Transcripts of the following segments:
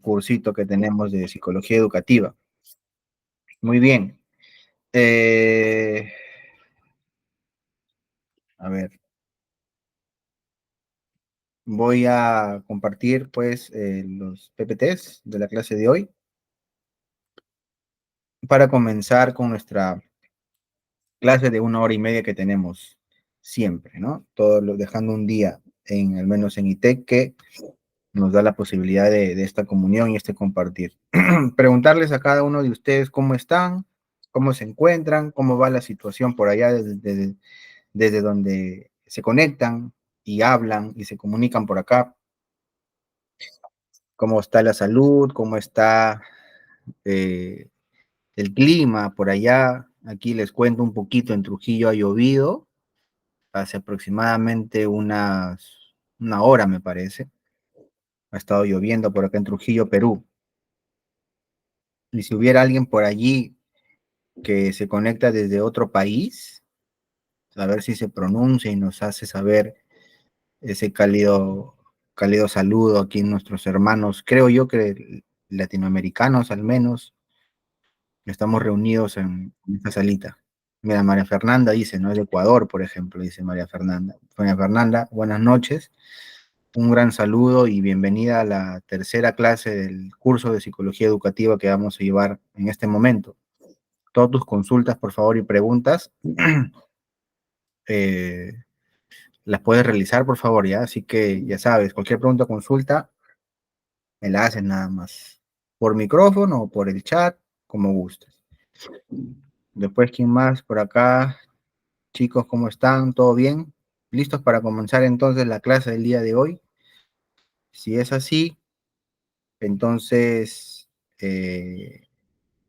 cursito que tenemos de psicología educativa. Muy bien. A ver, voy a compartir pues los PPTs de la clase de hoy para comenzar con nuestra clase de 1 hora y media que tenemos siempre, ¿no? Dejando un día, al menos en ITEC, que nos da la posibilidad de esta comunión y este compartir. Preguntarles a cada uno de ustedes cómo están, cómo se encuentran, cómo va la situación por allá desde donde se conectan y hablan y se comunican por acá. Cómo está la salud, cómo está el clima por allá. Aquí les cuento un poquito, en Trujillo ha llovido hace aproximadamente una hora, me parece. Ha estado lloviendo por acá en Trujillo, Perú. Y si hubiera alguien por allí que se conecta desde otro país, a ver si se pronuncia y nos hace saber ese cálido saludo aquí en nuestros hermanos, creo yo que latinoamericanos al menos, estamos reunidos en esta salita. Mira, María Fernanda dice, ¿no? Es de Ecuador, por ejemplo, dice María Fernanda. María Fernanda, buenas noches, un gran saludo y bienvenida a la tercera clase del curso de psicología educativa que vamos a llevar en este momento. Todas tus consultas, por favor, y preguntas, las puedes realizar, por favor, ¿ya? Así que ya sabes, cualquier pregunta o consulta, me la hacen nada más. Por micrófono o por el chat, como gustes. Después, ¿quién más por acá? Chicos, ¿cómo están? ¿Todo bien? ¿Listos para comenzar entonces la clase del día de hoy? Si es así, entonces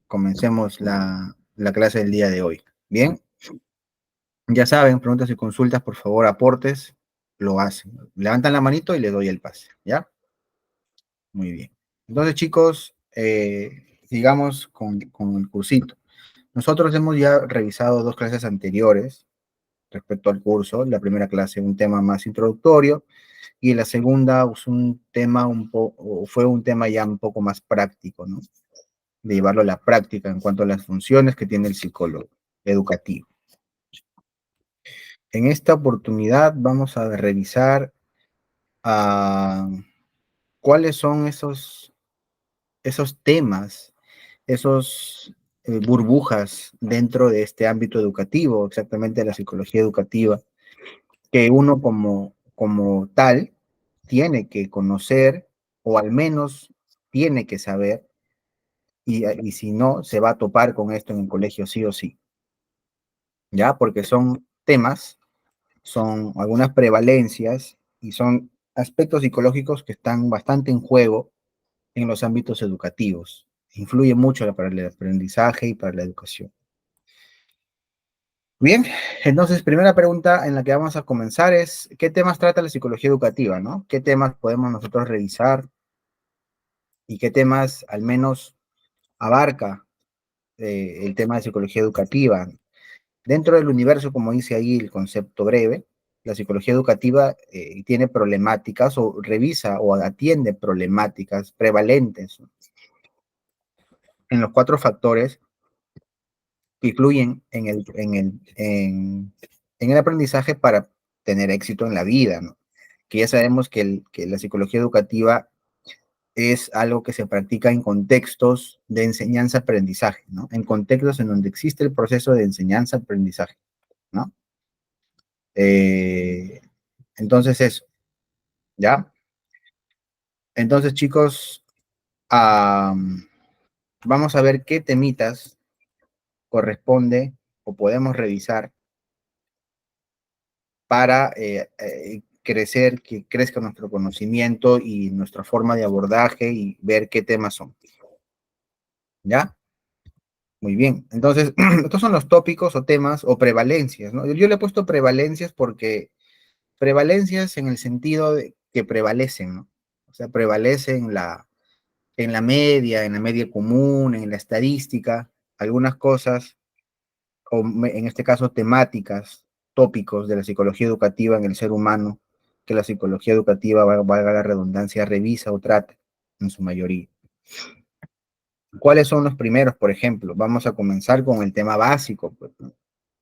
comencemos la clase del día de hoy. ¿Bien? Ya saben, preguntas y consultas, por favor, aportes, lo hacen. Levantan la manito y le doy el pase, ¿ya? Muy bien. Entonces, chicos, sigamos con el cursito. Nosotros hemos ya revisado 2 clases anteriores respecto al curso. La primera clase, un tema más introductorio, y la segunda fue un tema ya un poco más práctico, ¿no? De llevarlo a la práctica en cuanto a las funciones que tiene el psicólogo educativo. En esta oportunidad vamos a revisar cuáles son esos temas, esos burbujas dentro de este ámbito educativo, exactamente de la psicología educativa, que uno como tal tiene que conocer o al menos tiene que saber, y si no, se va a topar con esto en el colegio sí o sí, ¿ya? Porque son temas, son algunas prevalencias y son aspectos psicológicos que están bastante en juego en los ámbitos educativos. Influye mucho para el aprendizaje y para la educación. Bien, entonces, primera pregunta en la que vamos a comenzar es, ¿qué temas trata la psicología educativa, no? ¿Qué temas podemos nosotros revisar y qué temas al menos abarca el tema de psicología educativa? Dentro del universo, como dice ahí el concepto breve, la psicología educativa tiene problemáticas o revisa o atiende problemáticas prevalentes en los 4 factores que influyen en el aprendizaje para tener éxito en la vida, ¿no? Que ya sabemos que la psicología educativa es algo que se practica en contextos de enseñanza-aprendizaje, ¿no? En contextos en donde existe el proceso de enseñanza-aprendizaje, ¿no? Entonces eso, ¿ya? Entonces, chicos, vamos a ver qué temitas corresponde o podemos revisar para que crezca nuestro conocimiento y nuestra forma de abordaje y ver qué temas son. ¿Ya? Muy bien. Entonces, estos son los tópicos o temas o prevalencias, ¿no? Yo le he puesto prevalencias porque prevalencias en el sentido de que prevalecen, ¿no? O sea, prevalecen en la media común, en la estadística, algunas cosas, o en este caso temáticas, tópicos de la psicología educativa en el ser humano, que la psicología educativa, valga la redundancia, revisa o trata en su mayoría. ¿Cuáles son los primeros, por ejemplo? Vamos a comenzar con el tema básico, pues, ¿no?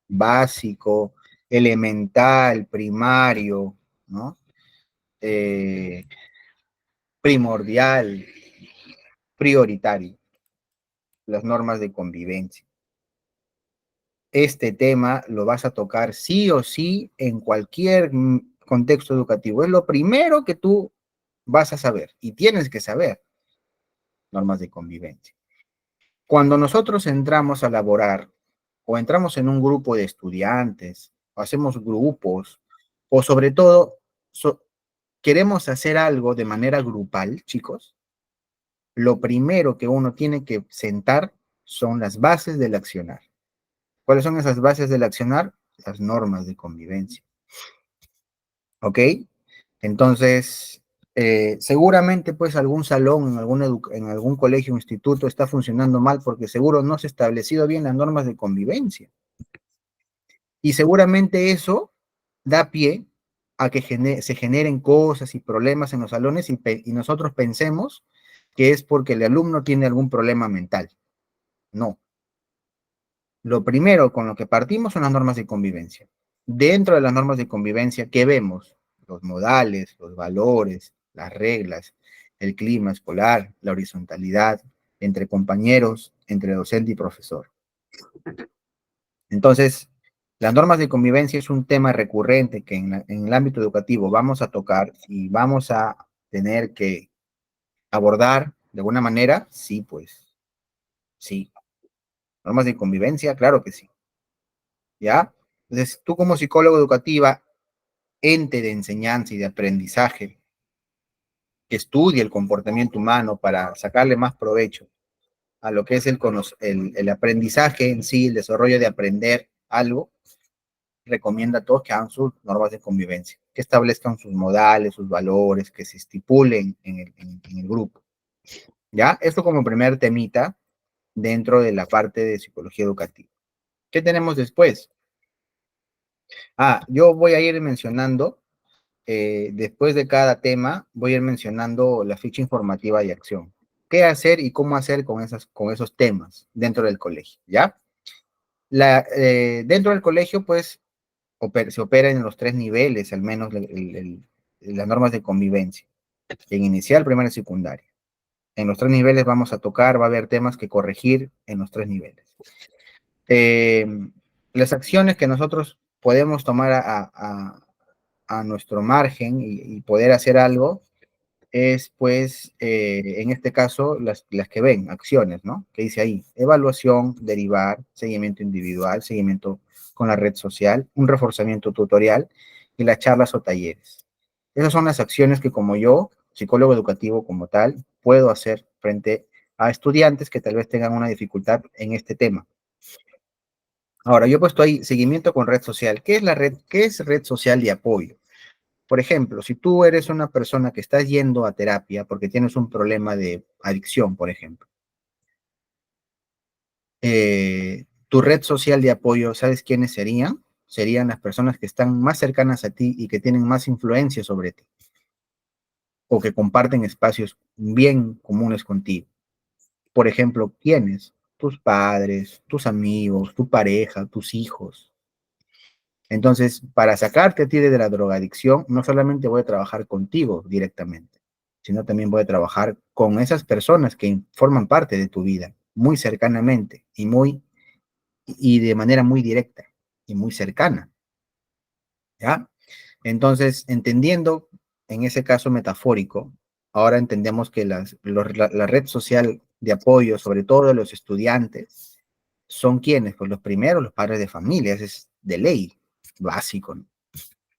Básico, elemental, primario, ¿no? Eh, primordial, prioritario, las normas de convivencia. Este tema lo vas a tocar sí o sí en cualquier contexto educativo. Es lo primero que tú vas a saber y tienes que saber normas de convivencia. Cuando nosotros entramos a laborar o entramos en un grupo de estudiantes, o hacemos grupos, o sobre todo queremos hacer algo de manera grupal, chicos, lo primero que uno tiene que sentar son las bases del accionar. ¿Cuáles son esas bases del accionar? Las normas de convivencia. ¿Ok? Entonces, seguramente pues algún salón, en algún colegio o instituto está funcionando mal porque seguro no se ha establecido bien las normas de convivencia. Y seguramente eso da pie a que se generen cosas y problemas en los salones y nosotros pensemos que es porque el alumno tiene algún problema mental. No. Lo primero con lo que partimos son las normas de convivencia. Dentro de las normas de convivencia, ¿qué vemos? Los modales, los valores, las reglas, el clima escolar, la horizontalidad entre compañeros, entre docente y profesor. Entonces, las normas de convivencia es un tema recurrente que en el ámbito educativo vamos a tocar y vamos a tener que abordar de alguna manera. Sí, pues, sí. Normas de convivencia, claro que sí. ¿Ya? Entonces, tú como psicólogo educativa, ente de enseñanza y de aprendizaje, que estudia el comportamiento humano para sacarle más provecho a lo que es el aprendizaje en sí, el desarrollo de aprender algo, recomienda a todos que hagan sus normas de convivencia, que establezcan sus modales, sus valores, que se estipulen en el grupo. ¿Ya? Esto como primer temita dentro de la parte de psicología educativa. ¿Qué tenemos después? Yo voy a ir mencionando, después de cada tema, voy a ir mencionando la ficha informativa de acción. ¿Qué hacer y cómo hacer con esos temas dentro del colegio? ¿Ya? Dentro del colegio, pues, se opera en los tres niveles, al menos las normas de convivencia, en inicial, primaria y secundaria. En los tres niveles vamos a tocar, va a haber temas que corregir en los tres niveles. Las acciones que nosotros podemos tomar a nuestro margen y poder hacer algo es, pues, en este caso, las que ven, acciones, ¿no? Que dice ahí, evaluación, derivar, seguimiento individual, seguimiento con la red social, un reforzamiento tutorial y las charlas o talleres. Esas son las acciones que como yo, psicólogo educativo como tal, puedo hacer frente a estudiantes que tal vez tengan una dificultad en este tema. Ahora, yo he puesto ahí seguimiento con red social. ¿Qué es la red? ¿Qué es red social de apoyo? Por ejemplo, si tú eres una persona que estás yendo a terapia porque tienes un problema de adicción, por ejemplo, tu red social de apoyo, ¿sabes quiénes serían? Serían las personas que están más cercanas a ti y que tienen más influencia sobre ti, o que comparten espacios bien comunes contigo. Por ejemplo, ¿quiénes? Tus padres, tus amigos, tu pareja, tus hijos. Entonces, para sacarte a ti de la drogadicción, no solamente voy a trabajar contigo directamente, sino también voy a trabajar con esas personas que forman parte de tu vida, muy cercanamente y de manera muy directa y muy cercana, ¿ya? Entonces, entendiendo en ese caso metafórico, ahora entendemos que la red social de apoyo, sobre todo de los estudiantes, son quienes, pues los primeros, los padres de familia, ese es de ley, básico, ¿no?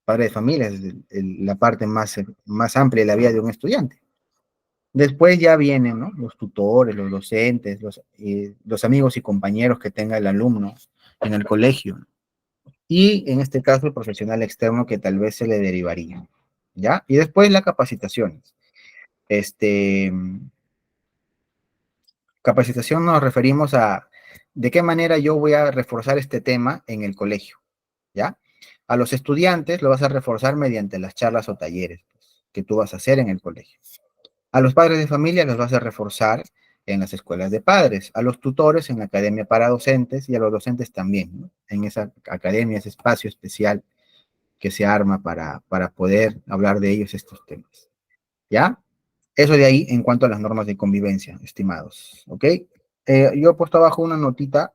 Padre de familia es la parte más amplia de la vida de un estudiante. Después ya vienen, ¿no? Los tutores, los docentes, los amigos y compañeros que tenga el alumno en el colegio. Y en este caso el profesional externo que tal vez se le derivaría. ¿Ya? Y después las capacitaciones. Este, Capacitación nos referimos a de qué manera yo voy a reforzar este tema en el colegio. ¿Ya? A los estudiantes lo vas a reforzar mediante las charlas o talleres, pues, que tú vas a hacer en el colegio. A los padres de familia los vas a reforzar en las escuelas de padres, a los tutores en la academia para docentes y a los docentes también, ¿no? En esa academia, ese espacio especial que se arma para poder hablar de ellos estos temas. ¿Ya? Eso de ahí en cuanto a las normas de convivencia, estimados. ¿Ok? Yo he puesto abajo una notita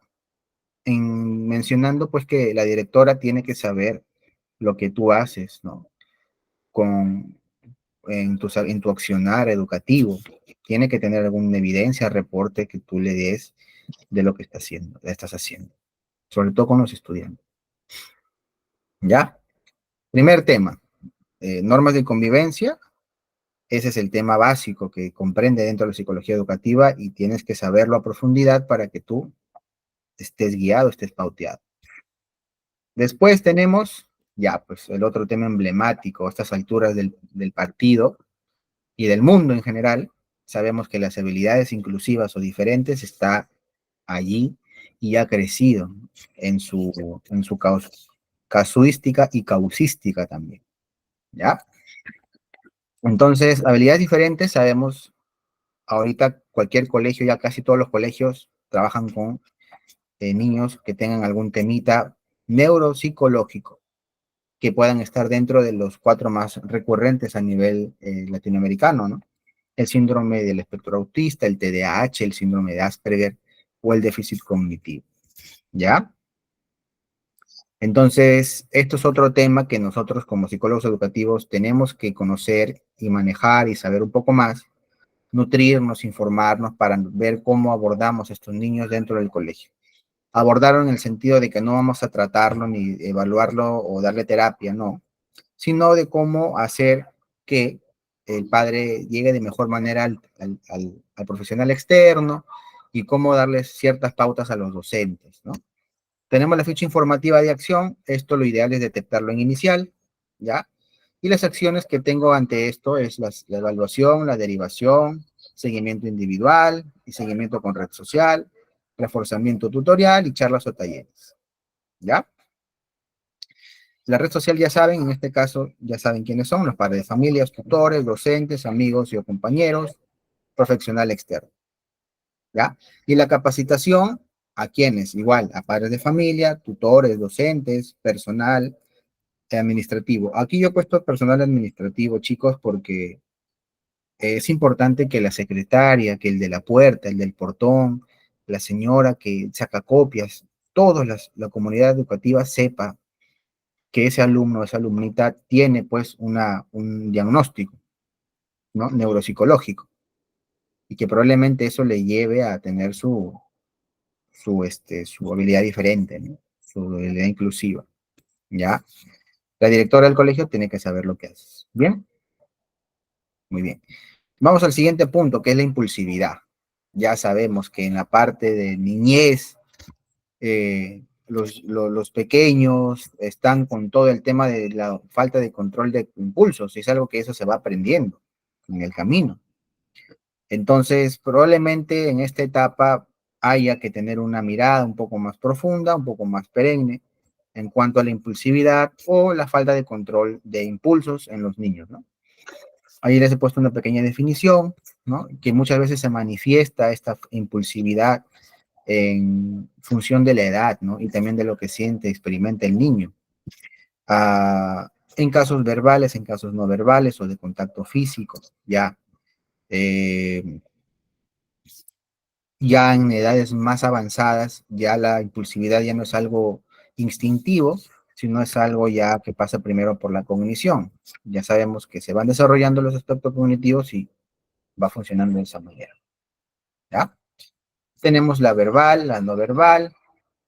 mencionando pues que la directora tiene que saber lo que tú haces, ¿no? Con, en tu accionar educativo. Tiene que tener alguna evidencia, reporte que tú le des de lo que estás haciendo, sobre todo con los estudiantes. ¿Ya? Primer tema, normas de convivencia. Ese es el tema básico que comprende dentro de la psicología educativa y tienes que saberlo a profundidad para que tú estés guiado, estés pauteado. Después tenemos, ya, pues el otro tema emblemático a estas alturas del partido y del mundo en general. Sabemos que las habilidades inclusivas o diferentes está allí y ha crecido en su casuística y causística también, ¿ya? Entonces, habilidades diferentes, sabemos, ahorita cualquier colegio, ya casi todos los colegios trabajan con niños que tengan algún temita neuropsicológico, que puedan estar dentro de los 4 más recurrentes a nivel latinoamericano, ¿no? El síndrome del espectro autista, el TDAH, el síndrome de Asperger o el déficit cognitivo, ¿ya? Entonces, esto es otro tema que nosotros como psicólogos educativos tenemos que conocer y manejar y saber un poco más, nutrirnos, informarnos para ver cómo abordamos a estos niños dentro del colegio. Abordarlo en el sentido de que no vamos a tratarlo ni evaluarlo o darle terapia, no, sino de cómo hacer que el padre llegue de mejor manera al profesional externo y cómo darles ciertas pautas a los docentes, ¿no? Tenemos la ficha informativa de acción, esto lo ideal es detectarlo en inicial, ¿ya? Y las acciones que tengo ante esto es la evaluación, la derivación, seguimiento individual y seguimiento con red social, reforzamiento tutorial y charlas o talleres, ¿ya? La red social ya saben, en este caso ya saben quiénes son, los padres de familias, tutores, docentes, amigos y o compañeros, profesional externo, ¿ya? Y la capacitación, ¿a quiénes? Igual, a padres de familia, tutores, docentes, personal administrativo. Aquí yo he puesto personal administrativo, chicos, porque es importante que la secretaria, que el de la puerta, el del portón, la señora que saca copias, toda la comunidad educativa sepa que ese alumno, esa alumnita tiene pues un diagnóstico, ¿no? Neuropsicológico y que probablemente eso le lleve a tener su habilidad diferente, ¿no? Su habilidad inclusiva, ¿ya? La directora del colegio tiene que saber lo que haces. ¿Bien? Muy bien. Vamos al siguiente punto, que es la impulsividad. Ya sabemos que en la parte de niñez, los pequeños están con todo el tema de la falta de control de impulsos, y es algo que eso se va aprendiendo en el camino. Entonces, probablemente en esta etapa haya que tener una mirada un poco más profunda, un poco más perenne en cuanto a la impulsividad o la falta de control de impulsos en los niños, ¿no? Ahí les he puesto una pequeña definición, ¿no? Que muchas veces se manifiesta esta impulsividad en función de la edad, ¿no? Y también de lo que siente, experimenta el niño. En casos verbales, en casos no verbales o de contacto físico, ya. Eh, ya en edades más avanzadas, ya la impulsividad ya no es algo instintivo, sino es algo ya que pasa primero por la cognición. Ya sabemos que se van desarrollando los aspectos cognitivos y va funcionando de esa manera, ¿ya? Tenemos la verbal, la no verbal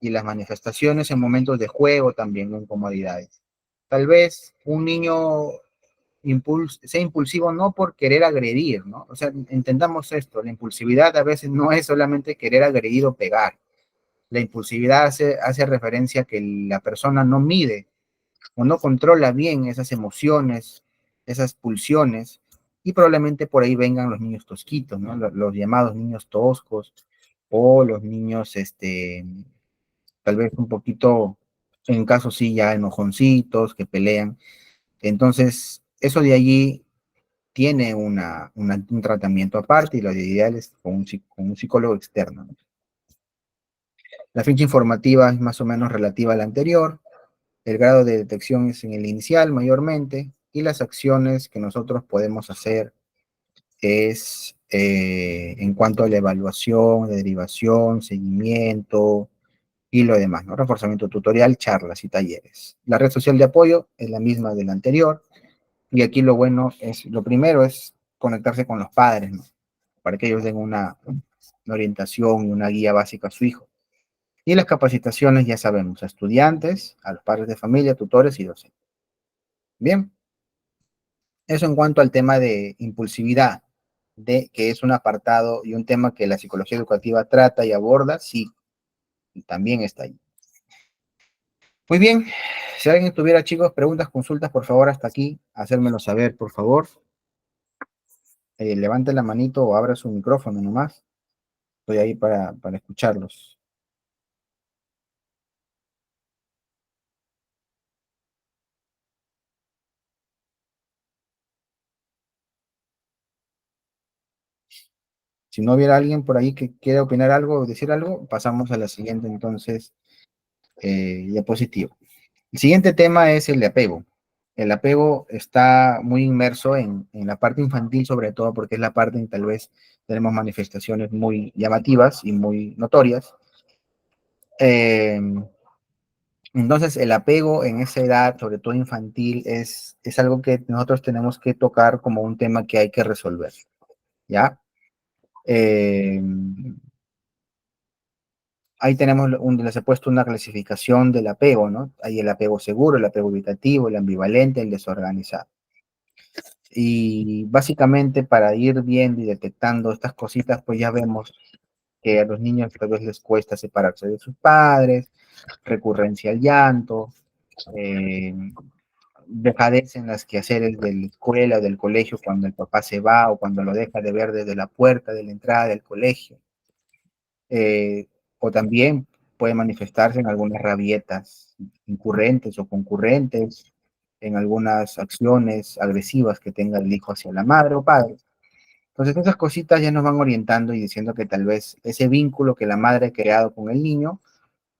y las manifestaciones en momentos de juego también, en incomodidades. Tal vez un niño sea impulsivo no por querer agredir, ¿no? O sea, entendamos esto, la impulsividad a veces no es solamente querer agredir o pegar. La impulsividad hace referencia a que la persona no mide o no controla bien esas emociones, esas pulsiones, y probablemente por ahí vengan los niños tosquitos, ¿no? Los llamados niños toscos o los niños, tal vez un poquito, en caso sí, ya enojoncitos, que pelean. Entonces, eso de allí tiene un tratamiento aparte y lo ideal es con un psicólogo externo, ¿no? La ficha informativa es más o menos relativa a la anterior, el grado de detección es en el inicial mayormente, y las acciones que nosotros podemos hacer es en cuanto a la evaluación, de derivación, seguimiento y lo demás, ¿no? Reforzamiento tutorial, charlas y talleres. La red social de apoyo es la misma de la anterior, y aquí lo bueno es, lo primero es conectarse con los padres, ¿no? Para que ellos den una orientación y una guía básica a su hijo. Y las capacitaciones, ya sabemos, a estudiantes, a los padres de familia, tutores y docentes. Bien, eso en cuanto al tema de impulsividad, que es un apartado y un tema que la psicología educativa trata y aborda, sí, también está ahí. Muy bien, si alguien tuviera, chicos, preguntas, consultas, por favor, hasta aquí, hacérmelo saber, por favor. Levante la manito o abra su micrófono nomás. Estoy ahí para escucharlos. Si no hubiera alguien por ahí que quiera opinar algo o decir algo, pasamos a la siguiente, entonces, diapositiva. El siguiente tema es el de apego. El apego está muy inmerso en la parte infantil, sobre todo porque es la parte en que tal vez tenemos manifestaciones muy llamativas y muy notorias. Eh, entonces, el apego en esa edad, sobre todo infantil, es algo que nosotros tenemos que tocar como un tema que hay que resolver, ¿ya? Eh, Ahí tenemos, les he puesto una clasificación del apego, ¿no? Hay el apego seguro, el apego evitativo, el ambivalente, el desorganizado. Y básicamente para ir viendo y detectando estas cositas, pues ya vemos que a los niños tal vez les cuesta separarse de sus padres, recurrencia al llanto, eh, dejadez en las quehaceres de la escuela o del colegio cuando el papá se va o cuando lo deja de ver desde la puerta de la entrada del colegio. O también puede manifestarse en algunas rabietas incurrentes o concurrentes, en algunas acciones agresivas que tenga el hijo hacia la madre o padre. Entonces esas cositas ya nos van orientando y diciendo que tal vez ese vínculo que la madre ha creado con el niño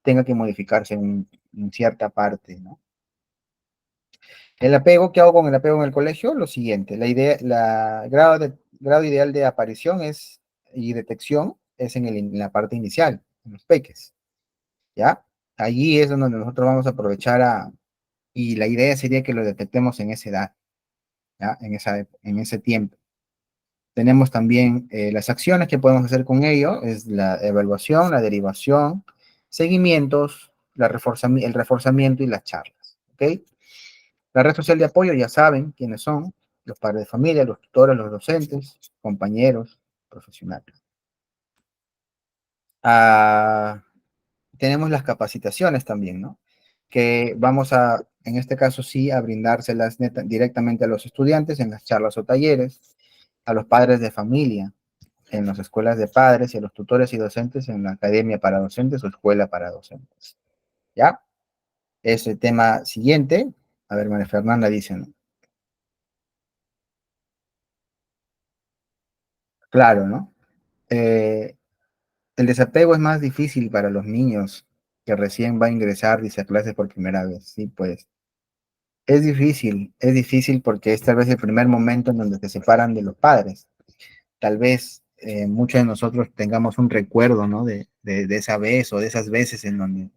tenga que modificarse en cierta parte, ¿no? El apego, ¿qué hago con el apego en el colegio? Lo siguiente, grado ideal de aparición es, y detección es en la parte inicial, en los peques, ¿ya? Allí es donde nosotros vamos a aprovechar y la idea sería que lo detectemos en esa edad, ¿ya? En ese tiempo. Tenemos también las acciones que podemos hacer con ello, es la evaluación, la derivación, seguimientos, el reforzamiento y las charlas, ¿ok? La red social de apoyo ya saben quiénes son, los padres de familia, los tutores, los docentes, compañeros, profesionales. Ah, tenemos las capacitaciones también, ¿no? Que vamos a, en este caso sí, a brindárselas directamente a los estudiantes en las charlas o talleres, a los padres de familia, en las escuelas de padres y a los tutores y docentes en la academia para docentes o escuela para docentes. ¿Ya? Ese tema siguiente, a ver, María Fernanda dice, ¿no? Claro, ¿no? Eh, el desapego es más difícil para los niños que recién va a ingresar, dice, a clases por primera vez. Sí, pues es difícil porque es tal vez el primer momento en donde se separan de los padres. Tal vez muchos de nosotros tengamos un recuerdo, ¿no? De esa vez o de esas veces en donde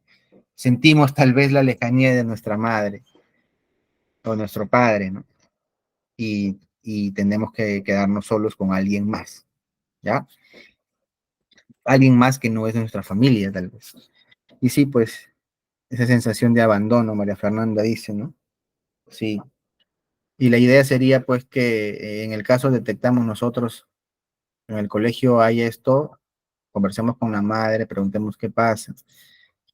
sentimos tal vez la lejanía de nuestra madre o nuestro padre, ¿no? Y tenemos que quedarnos solos con alguien más, ¿ya? Alguien más que no es nuestra familia, tal vez. Y sí, pues, esa sensación de abandono, María Fernanda dice, ¿no? Sí. Y la idea sería, pues, que en el caso detectamos nosotros en el colegio hay esto, conversemos con la madre, preguntemos qué pasa.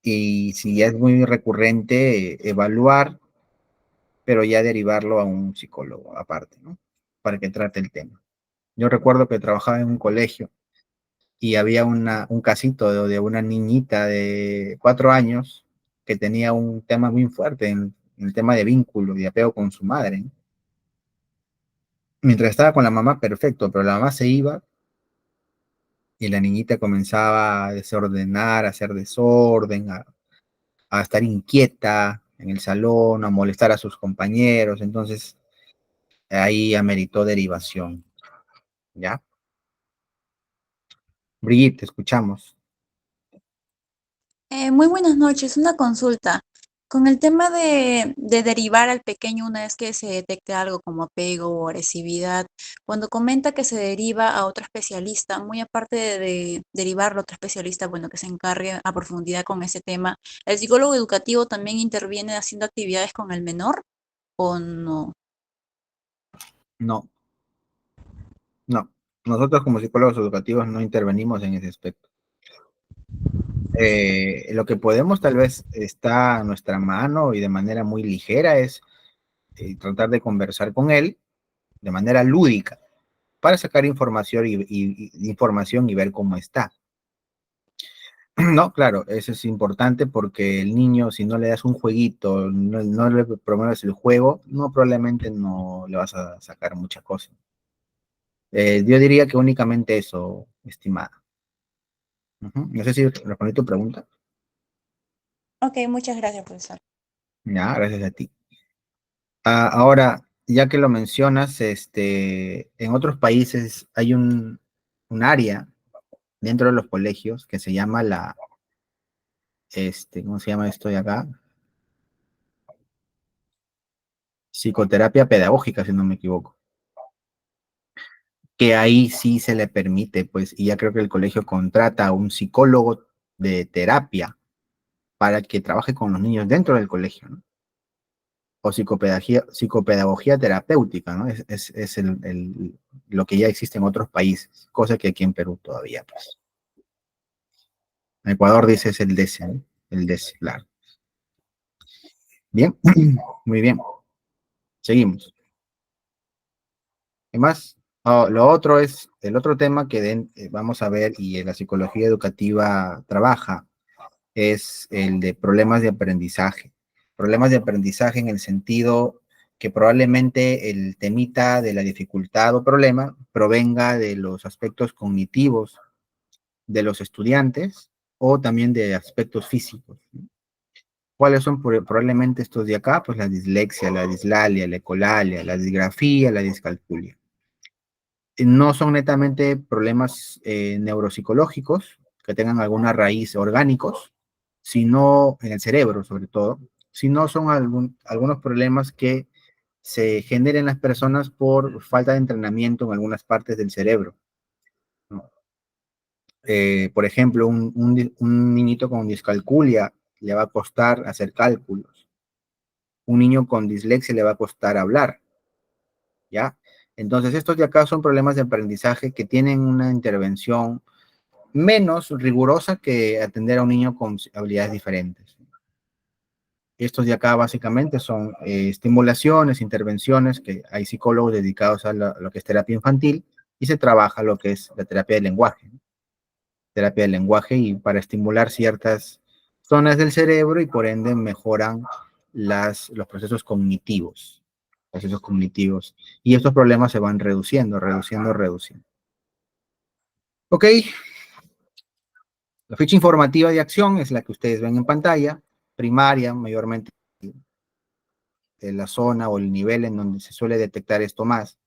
Y si ya es muy recurrente, evaluar, pero ya derivarlo a un psicólogo aparte, ¿no? Para que trate el tema. Yo recuerdo que trabajaba en un colegio y había un casito de una niñita de 4 años que tenía un tema muy fuerte en el tema de vínculo y apego con su madre, ¿no? Mientras estaba con la mamá, perfecto, pero la mamá se iba y la niñita comenzaba a desordenar, a hacer desorden, a estar inquieta en el salón, a molestar a sus compañeros. Entonces, ahí ameritó derivación. ¿Ya? Brigitte, te escuchamos. Muy buenas noches. Una consulta. Con el tema de derivar al pequeño una vez que se detecte algo como apego o agresividad, cuando comenta que se deriva a otro especialista, muy aparte de derivarlo a otro especialista, bueno, que se encargue a profundidad con ese tema, ¿el psicólogo educativo también interviene haciendo actividades con el menor o no? No, no. Nosotros como psicólogos educativos no intervenimos en ese aspecto. Lo que podemos tal vez está a nuestra mano y de manera muy ligera es tratar de conversar con él de manera lúdica para sacar información información y ver cómo está. No, claro, eso es importante porque el niño, si no le das un jueguito, no le promueves el juego, no, probablemente no le vas a sacar muchas cosas. Yo diría que únicamente eso, estimada. No sé si respondí tu pregunta. Ok, muchas gracias, profesor. Ya, gracias a ti. Ahora, ya que lo mencionas, en otros países hay un área dentro de los colegios que se llama ¿cómo se llama esto de acá? Psicoterapia pedagógica, si no me equivoco. Que ahí sí se le permite, pues, y ya creo que el colegio contrata a un psicólogo de terapia para que trabaje con los niños dentro del colegio, ¿no? O psicopedagogía terapéutica, ¿no? Es lo que ya existe en otros países, cosa que aquí en Perú todavía, pues. En Ecuador dice es el DC, ¿no? El DC, claro. Bien, muy bien. Seguimos. ¿Qué más? Lo otro es, el otro tema que vamos a ver y la psicología educativa trabaja es el de problemas de aprendizaje. Problemas de aprendizaje en el sentido que probablemente el temita de la dificultad o problema provenga de los aspectos cognitivos de los estudiantes o también de aspectos físicos. ¿Cuáles son probablemente estos de acá? Pues la dislexia, la dislalia, la ecolalia, la disgrafía, la discalculia. No son netamente problemas neuropsicológicos que tengan alguna raíz orgánicos, sino en el cerebro sobre todo, sino son algunos problemas que se generan en las personas por falta de entrenamiento en algunas partes del cerebro, ¿no? Por ejemplo, un niñito con discalculia le va a costar hacer cálculos. Un niño con dislexia le va a costar hablar, ¿ya? Entonces, estos de acá son problemas de aprendizaje que tienen una intervención menos rigurosa que atender a un niño con habilidades diferentes. Estos de acá básicamente son estimulaciones, intervenciones, que hay psicólogos dedicados a lo que es terapia infantil y se trabaja lo que es la terapia del lenguaje, ¿no? Terapia del lenguaje y para estimular ciertas zonas del cerebro y por ende mejoran los procesos cognitivos, procesos cognitivos. Y estos problemas se van reduciendo, reduciendo, reduciendo. Ok, la ficha informativa de acción es la que ustedes ven en pantalla, primaria, mayormente en la zona o el nivel en donde se suele detectar esto más.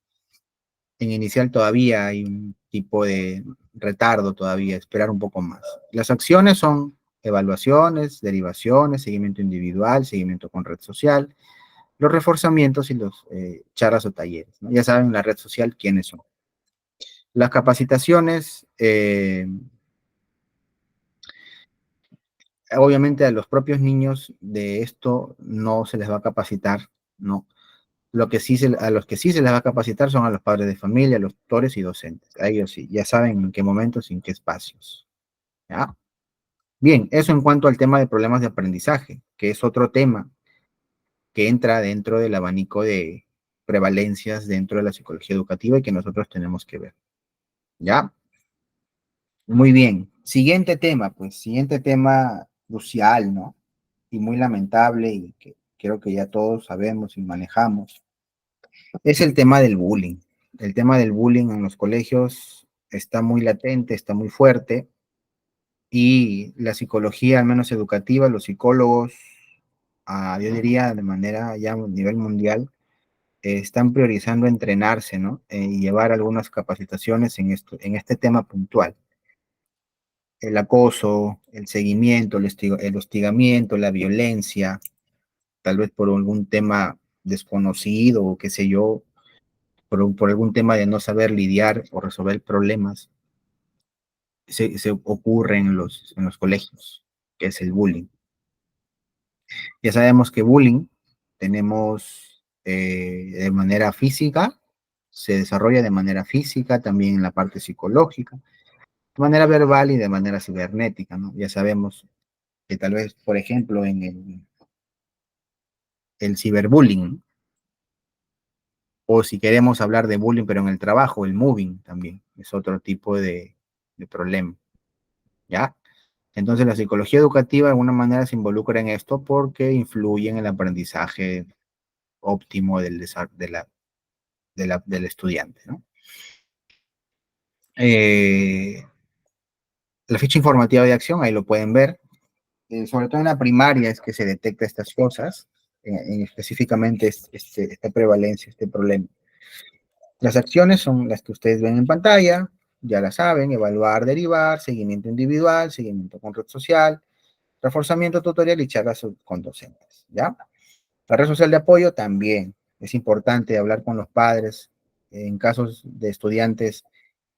En inicial todavía hay un tipo de retardo todavía, esperar un poco más. Las acciones son evaluaciones, derivaciones, seguimiento individual, seguimiento con red social, los reforzamientos y los charlas o talleres, ¿no? Ya saben la red social quiénes son. Las capacitaciones, obviamente a los propios niños de esto no se les va a capacitar, ¿no? A los que sí se les va a capacitar son a los padres de familia, a los tutores y docentes. A ellos sí, ya saben en qué momentos y en qué espacios. ¿Ya? Bien, eso en cuanto al tema de problemas de aprendizaje, que es otro tema que entra dentro del abanico de prevalencias dentro de la psicología educativa y que nosotros tenemos que ver. ¿Ya? Muy bien. Siguiente tema, pues, siguiente tema crucial, ¿no? Y muy lamentable y que creo que ya todos sabemos y manejamos, es el tema del bullying. el tema del bullying en los colegios está muy latente, está muy fuerte, y la psicología, al menos educativa, los psicólogos, yo diría de manera ya a nivel mundial, están priorizando entrenarse, ¿no? Y llevar algunas capacitaciones en este tema puntual. El acoso, el seguimiento, el hostigamiento, la violencia, tal vez por algún tema desconocido o qué sé yo, por algún tema de no saber lidiar o resolver problemas, se ocurre en los colegios, que es el bullying. Ya sabemos que bullying tenemos de manera física, se desarrolla de manera física, también en la parte psicológica, de manera verbal y de manera cibernética, ¿no? Ya sabemos que tal vez, por ejemplo, en el ciberbullying, o si queremos hablar de bullying, pero en el trabajo, el moving también es otro tipo de problema, ¿ya? Entonces la psicología educativa de alguna manera se involucra en esto porque influye en el aprendizaje óptimo del estudiante, ¿no? La ficha informativa de acción, ahí lo pueden ver, sobre todo en la primaria es que se detecta estas cosas, específicamente esta prevalencia, este problema. Las acciones son las que ustedes ven en pantalla, ya la saben: evaluar, derivar, seguimiento individual, seguimiento con red social, reforzamiento tutorial y charlas con docentes, ¿ya? La red social de apoyo también es importante hablar con los padres en casos de estudiantes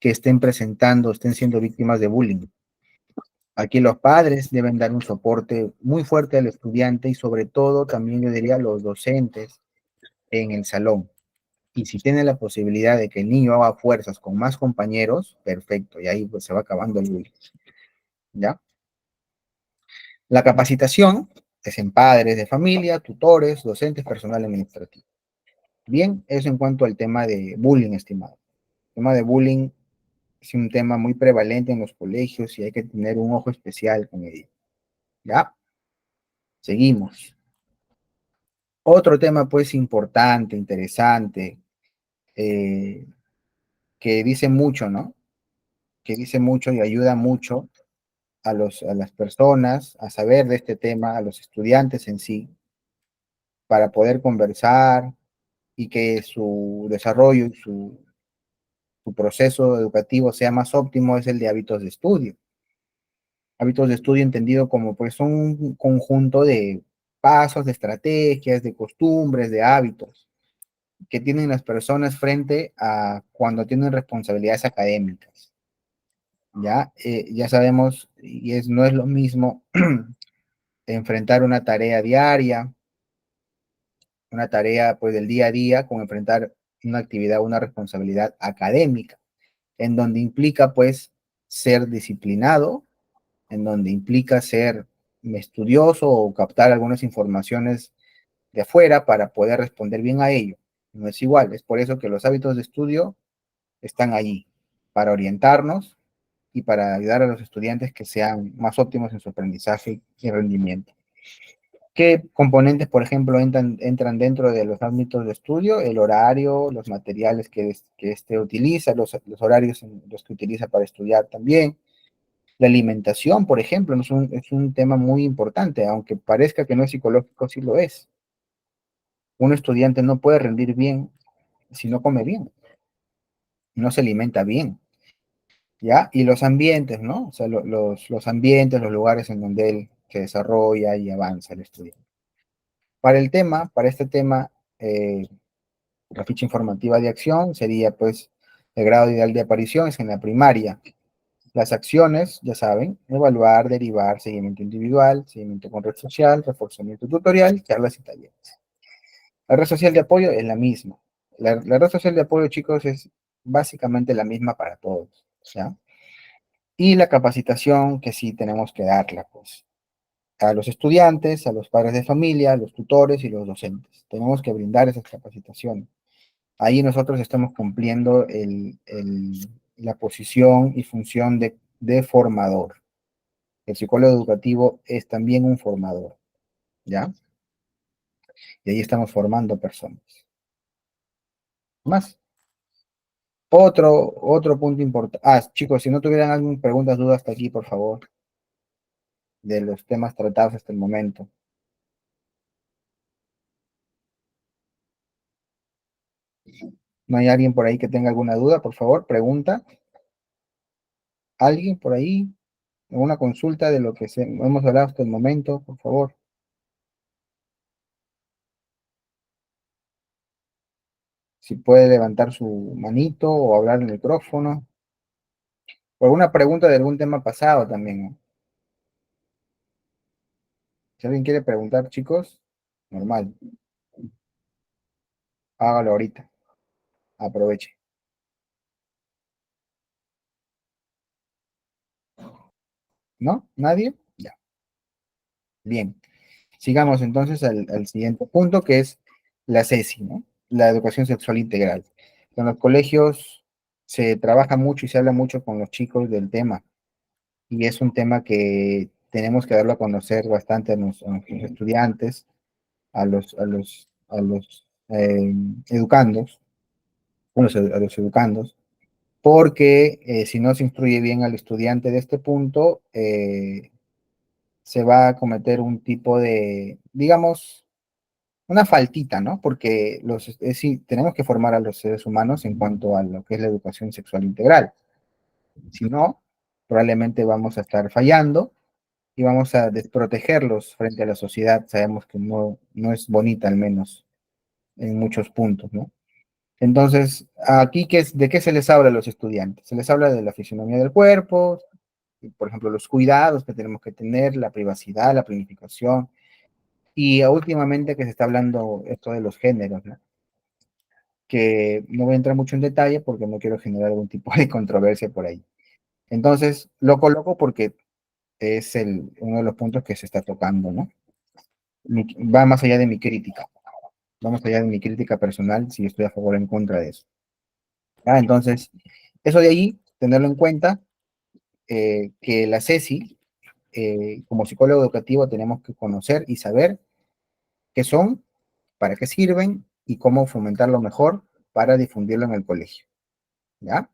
que estén presentando, estén siendo víctimas de bullying. Aquí los padres deben dar un soporte muy fuerte al estudiante y sobre todo también yo diría a los docentes en el salón. Y si tiene la posibilidad de que el niño haga fuerzas con más compañeros, perfecto, y ahí pues se va acabando el bullying, ¿ya? La capacitación es en padres de familia, tutores, docentes, personal administrativo. Bien, eso en cuanto al tema de bullying, estimado. El tema de bullying es un tema muy prevalente en los colegios y hay que tener un ojo especial con ello. ¿Ya? Seguimos. Otro tema pues importante, interesante, eh, que dice mucho, ¿no? Que dice mucho y ayuda mucho a las personas a saber de este tema, a los estudiantes en sí, para poder conversar y que su desarrollo y su proceso educativo sea más óptimo, es el de hábitos de estudio. Hábitos de estudio entendido como pues un conjunto de pasos, de estrategias, de costumbres, de hábitos que tienen las personas frente a cuando tienen responsabilidades académicas. Ya sabemos, no es lo mismo enfrentar una tarea diaria, una tarea pues del día a día, con enfrentar una actividad, una responsabilidad académica, en donde implica pues ser disciplinado, en donde implica ser estudioso o captar algunas informaciones de afuera para poder responder bien a ello. No es igual, es por eso que los hábitos de estudio están allí, para orientarnos y para ayudar a los estudiantes que sean más óptimos en su aprendizaje y rendimiento. ¿Qué componentes, por ejemplo, entran dentro de los ámbitos de estudio? El horario, los materiales que este utiliza, los horarios en los que utiliza para estudiar también. La alimentación, por ejemplo, ¿no? Es un tema muy importante, aunque parezca que no es psicológico, sí lo es. Un estudiante no puede rendir bien si no come bien, no se alimenta bien, ¿ya? Y los ambientes, ¿no? O sea, los ambientes, los lugares en donde él se desarrolla y avanza el estudiante. Para este tema, la ficha informativa de acción sería, pues, el grado ideal de aparición es en la primaria. Las acciones, ya saben: evaluar, derivar, seguimiento individual, seguimiento con red social, reforzamiento tutorial, charlas y talleres. La red social de apoyo es la misma. La red social de apoyo, chicos, es básicamente la misma para todos, ¿ya? Y la capacitación que sí tenemos que darla, pues, a los estudiantes, a los padres de familia, a los tutores y los docentes. Tenemos que brindar esas capacitaciones. Ahí nosotros estamos cumpliendo la posición y función de formador. El psicólogo educativo es también un formador, ¿ya? Y ahí estamos formando personas. ¿Más? Otro punto importante. Ah, chicos, si no tuvieran alguna preguntas, dudas hasta aquí, por favor, de los temas tratados hasta el momento. ¿No hay alguien por ahí que tenga alguna duda? Por favor, pregunta. ¿Alguien por ahí? ¿Alguna consulta de lo que hemos hablado hasta el momento? Por favor. Si puede levantar su manito o hablar en el micrófono. O alguna pregunta de algún tema pasado también, ¿no? Si alguien quiere preguntar, chicos, normal. Hágalo ahorita. Aproveche. ¿No? ¿Nadie? Ya. Bien. Sigamos entonces al siguiente punto, que es la CESI, ¿no? La educación sexual integral. En los colegios se trabaja mucho y se habla mucho con los chicos del tema, y es un tema que tenemos que darlo a conocer bastante a nuestros estudiantes, a los educandos, a los educandos, porque si no se instruye bien al estudiante de este punto, se va a cometer un tipo de, digamos, una faltita, ¿no? Porque sí, tenemos que formar a los seres humanos en cuanto a lo que es la educación sexual integral. Si no, probablemente vamos a estar fallando y vamos a desprotegerlos frente a la sociedad. Sabemos que no es bonita, al menos en muchos puntos, ¿no? Entonces, aquí, ¿de qué se les habla a los estudiantes? Se les habla de la fisionomía del cuerpo, por ejemplo, los cuidados que tenemos que tener, la privacidad, la planificación, y últimamente que se está hablando esto de los géneros, ¿no? Que no voy a entrar mucho en detalle porque no quiero generar algún tipo de controversia por ahí. Entonces, lo coloco porque es uno de los puntos que se está tocando, ¿no? Va más allá de mi crítica, va más allá de mi crítica personal, si estoy a favor o en contra de eso. Entonces, eso de ahí, tenerlo en cuenta, que la CESI, como psicólogo educativo, tenemos que conocer y saber qué son, para qué sirven y cómo fomentarlo mejor para difundirlo en el colegio. ¿Ya?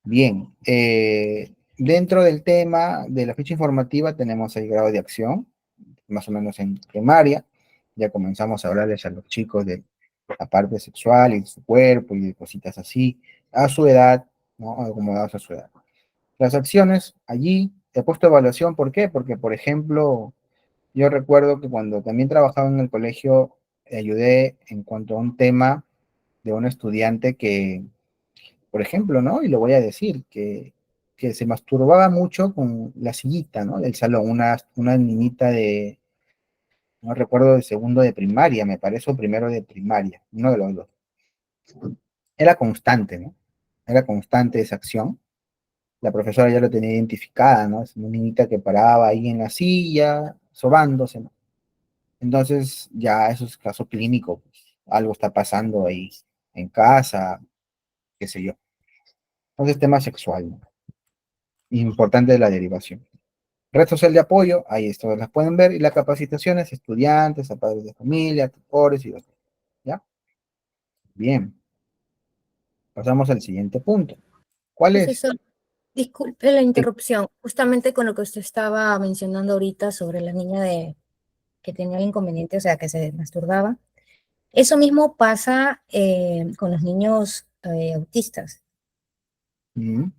Bien, dentro del tema de la ficha informativa tenemos el grado de acción, más o menos en primaria. Ya comenzamos a hablarles a los chicos de la parte sexual y de su cuerpo y de cositas así, a su edad, ¿no? Acomodados a su edad. Las acciones, allí he puesto evaluación, ¿por qué? Porque, por ejemplo, yo recuerdo que cuando también trabajaba en el colegio, ayudé en cuanto a un tema de un estudiante que, por ejemplo, ¿no? Y lo voy a decir, que se masturbaba mucho con la sillita, ¿no? Del salón, una niñita de, no recuerdo, de segundo de primaria, me parece, o primero de primaria, uno de los dos. Era constante, ¿no? Era constante esa acción. La profesora ya lo tenía identificada, ¿no? Es una niñita que paraba ahí en la silla, sobándose, ¿no? Entonces, ya eso es caso clínico, pues, algo está pasando ahí en casa, qué sé yo. Entonces, tema sexual, ¿no? Importante de la derivación. Red social de apoyo, ahí esto las pueden ver, y las capacitaciones, estudiantes, a padres de familia, tutores y otros. ¿Ya? Bien, pasamos al siguiente punto. ¿Cuál es? Profesor, disculpe la interrupción. Justamente con lo que usted estaba mencionando ahorita sobre la niña que tenía el inconveniente, o sea, que se masturbaba. Eso mismo pasa con los niños autistas, Mm,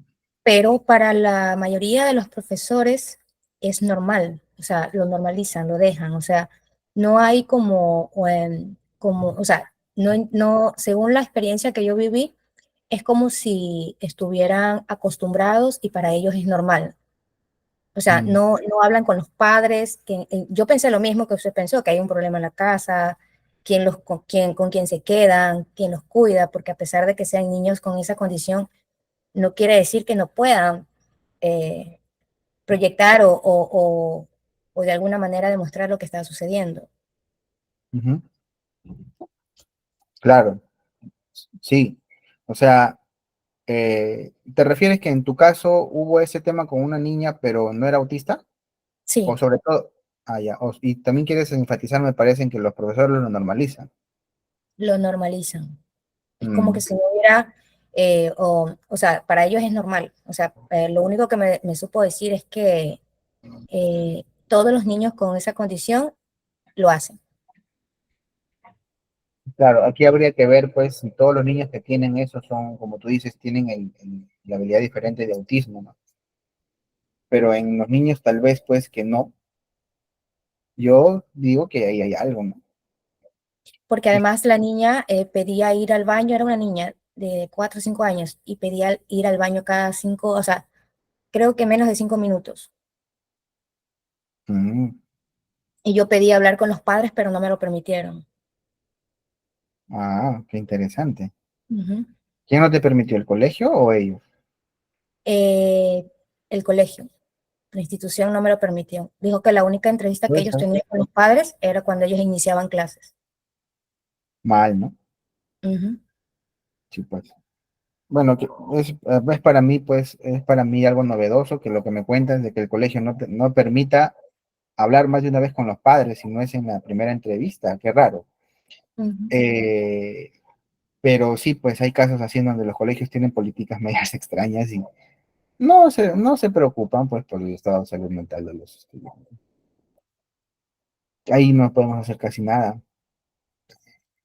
pero para la mayoría de los profesores es normal, o sea, lo normalizan, lo dejan, o sea, no hay o sea, no, según la experiencia que yo viví, es como si estuvieran acostumbrados y para ellos es normal. O sea, mm, no hablan con los padres. Yo pensé lo mismo que usted pensó, que hay un problema en la casa, con quién se quedan, quién los cuida, porque a pesar de que sean niños con esa condición, no quiere decir que no puedan eh, proyectar o de alguna manera demostrar lo que está sucediendo. ujú. Claro, sí. O sea, ¿te refieres que en tu caso hubo ese tema con una niña, pero no era autista? O Sí, sobre todo, ya, y también quieres enfatizar, me parece, en que los profesores lo normalizan. lo normalizan. Es como que Mm, si no hubiera o sea, para ellos es normal. O sea, lo único que me supo decir es que todos los niños con esa condición lo hacen. Claro, aquí habría que ver, pues, si todos los niños que tienen eso son, como tú dices, tienen la habilidad diferente de autismo, ¿no? Pero en los niños tal vez, pues, que no. Yo digo que ahí hay algo, ¿no? Porque además la niña pedía ir al baño, era una niña de 4 o 5 años, y pedía ir al baño cada 5, o sea, creo que menos de 5 minutos. Mm, Y yo pedí hablar con los padres, pero no me lo permitieron. ah, qué interesante. Ujú. ¿Quién no te permitió, el colegio o ellos? Eh, el colegio, la institución no me lo permitió. Dijo que la única entrevista que Puede ellos ser. tenían con los padres era cuando ellos iniciaban clases. Mal, ¿no? Ujú. Sí, pues. Bueno, es para mí, pues, es para mí algo novedoso que lo que me cuentas de que el colegio no permita hablar más de una vez con los padres, si no es en la primera entrevista, qué raro. Ujú. Eh, pero sí, pues hay casos así en donde los colegios tienen políticas medias extrañas y no se preocupan, pues, por el estado de salud mental de los estudiantes. Ahí no podemos hacer casi nada.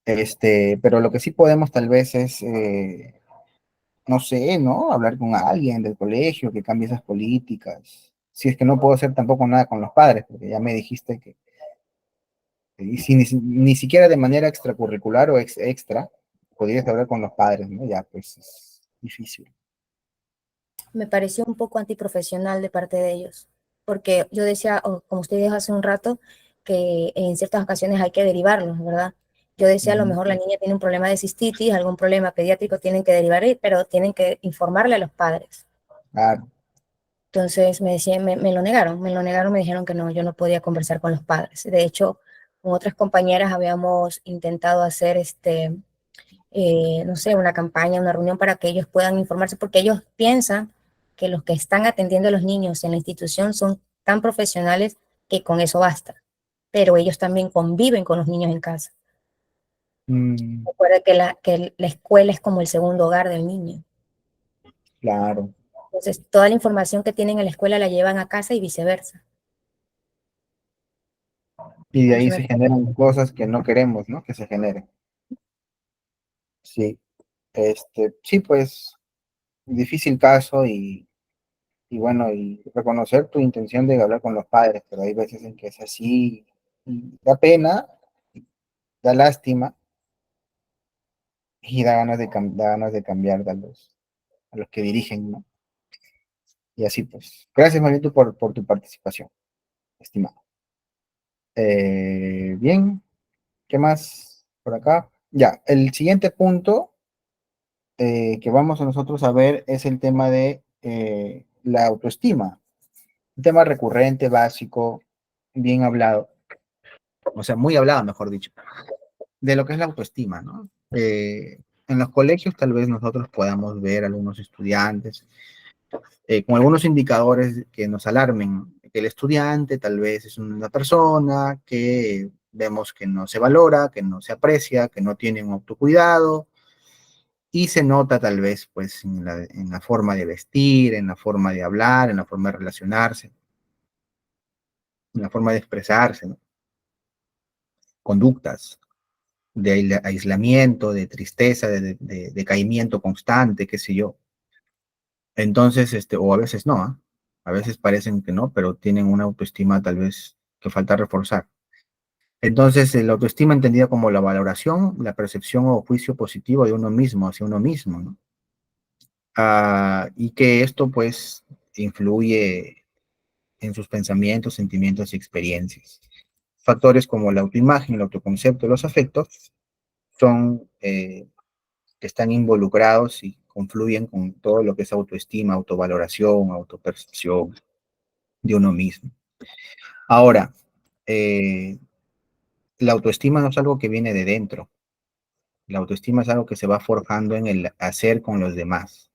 Pero lo que sí podemos tal vez es, no sé, ¿no? Hablar con alguien del colegio que cambie esas políticas. Si es que no puedo hacer tampoco nada con los padres, porque ya me dijiste que y si ni siquiera de manera extracurricular o extra, podrías hablar con los padres, ¿no? Ya, pues es difícil. Me pareció un poco antiprofesional de parte de ellos, porque yo decía, como usted dijo hace un rato, que en ciertas ocasiones hay que derivarlos, ¿verdad? Yo decía, a lo mejor la Ujú. niña tiene un problema de cistitis, algún problema pediátrico, tienen que derivar, pero tienen que informarle a los padres. Claro. Entonces me decían, me lo negaron, me dijeron que no, yo no podía conversar con los padres. De hecho, con otras compañeras habíamos intentado hacer no sé, una campaña, una reunión para que ellos puedan informarse, porque ellos piensan que los que están atendiendo a los niños en la institución son tan profesionales que con eso basta, pero ellos también conviven con los niños en casa. Mm, Recuerda que la escuela es como el segundo hogar del niño. claro. Entonces, toda la información que tienen en la escuela la llevan a casa y viceversa. Y de ahí Entonces, se generan cosas que no queremos, ¿no? Que se generen. Sí. Sí, pues, difícil caso y bueno, y reconocer tu intención de hablar con los padres, pero hay veces en que es así, y da pena, da lástima y da ganas de cambiar a los que dirigen, ¿no? Y así pues. Gracias, Marito, por tu participación, estimado. Bien, ¿qué más por acá? Ya, el siguiente punto que vamos a nosotros a ver es el tema de la autoestima. Un tema recurrente, básico, bien hablado, o sea, muy hablado, mejor dicho, de lo que es la autoestima, ¿no? En los colegios tal vez nosotros podamos ver algunos estudiantes con algunos indicadores que nos alarmen, que el estudiante tal vez es una persona que vemos que no se valora, que no se aprecia, que no tiene un autocuidado, y se nota tal vez pues en la forma de vestir, en la forma de hablar, en la forma de relacionarse, en la forma de expresarse, ¿no? Conductas de aislamiento, de tristeza, de decaimiento constante, qué sé yo. Entonces, o a veces no, ¿ah? A veces parecen que no, pero tienen una autoestima tal vez que falta reforzar. Entonces, la autoestima entendida como la valoración, la percepción o juicio positivo de uno mismo hacia uno mismo, ¿no? Y que esto, pues, influye en sus pensamientos, sentimientos y experiencias. Factores como la autoimagen, el autoconcepto, los afectos son que están involucrados y confluyen con todo lo que es autoestima, autovaloración, autopercepción de uno mismo. Ahora, eh, la autoestima no es algo que viene de dentro. La autoestima es algo que se va forjando en el hacer con los demás.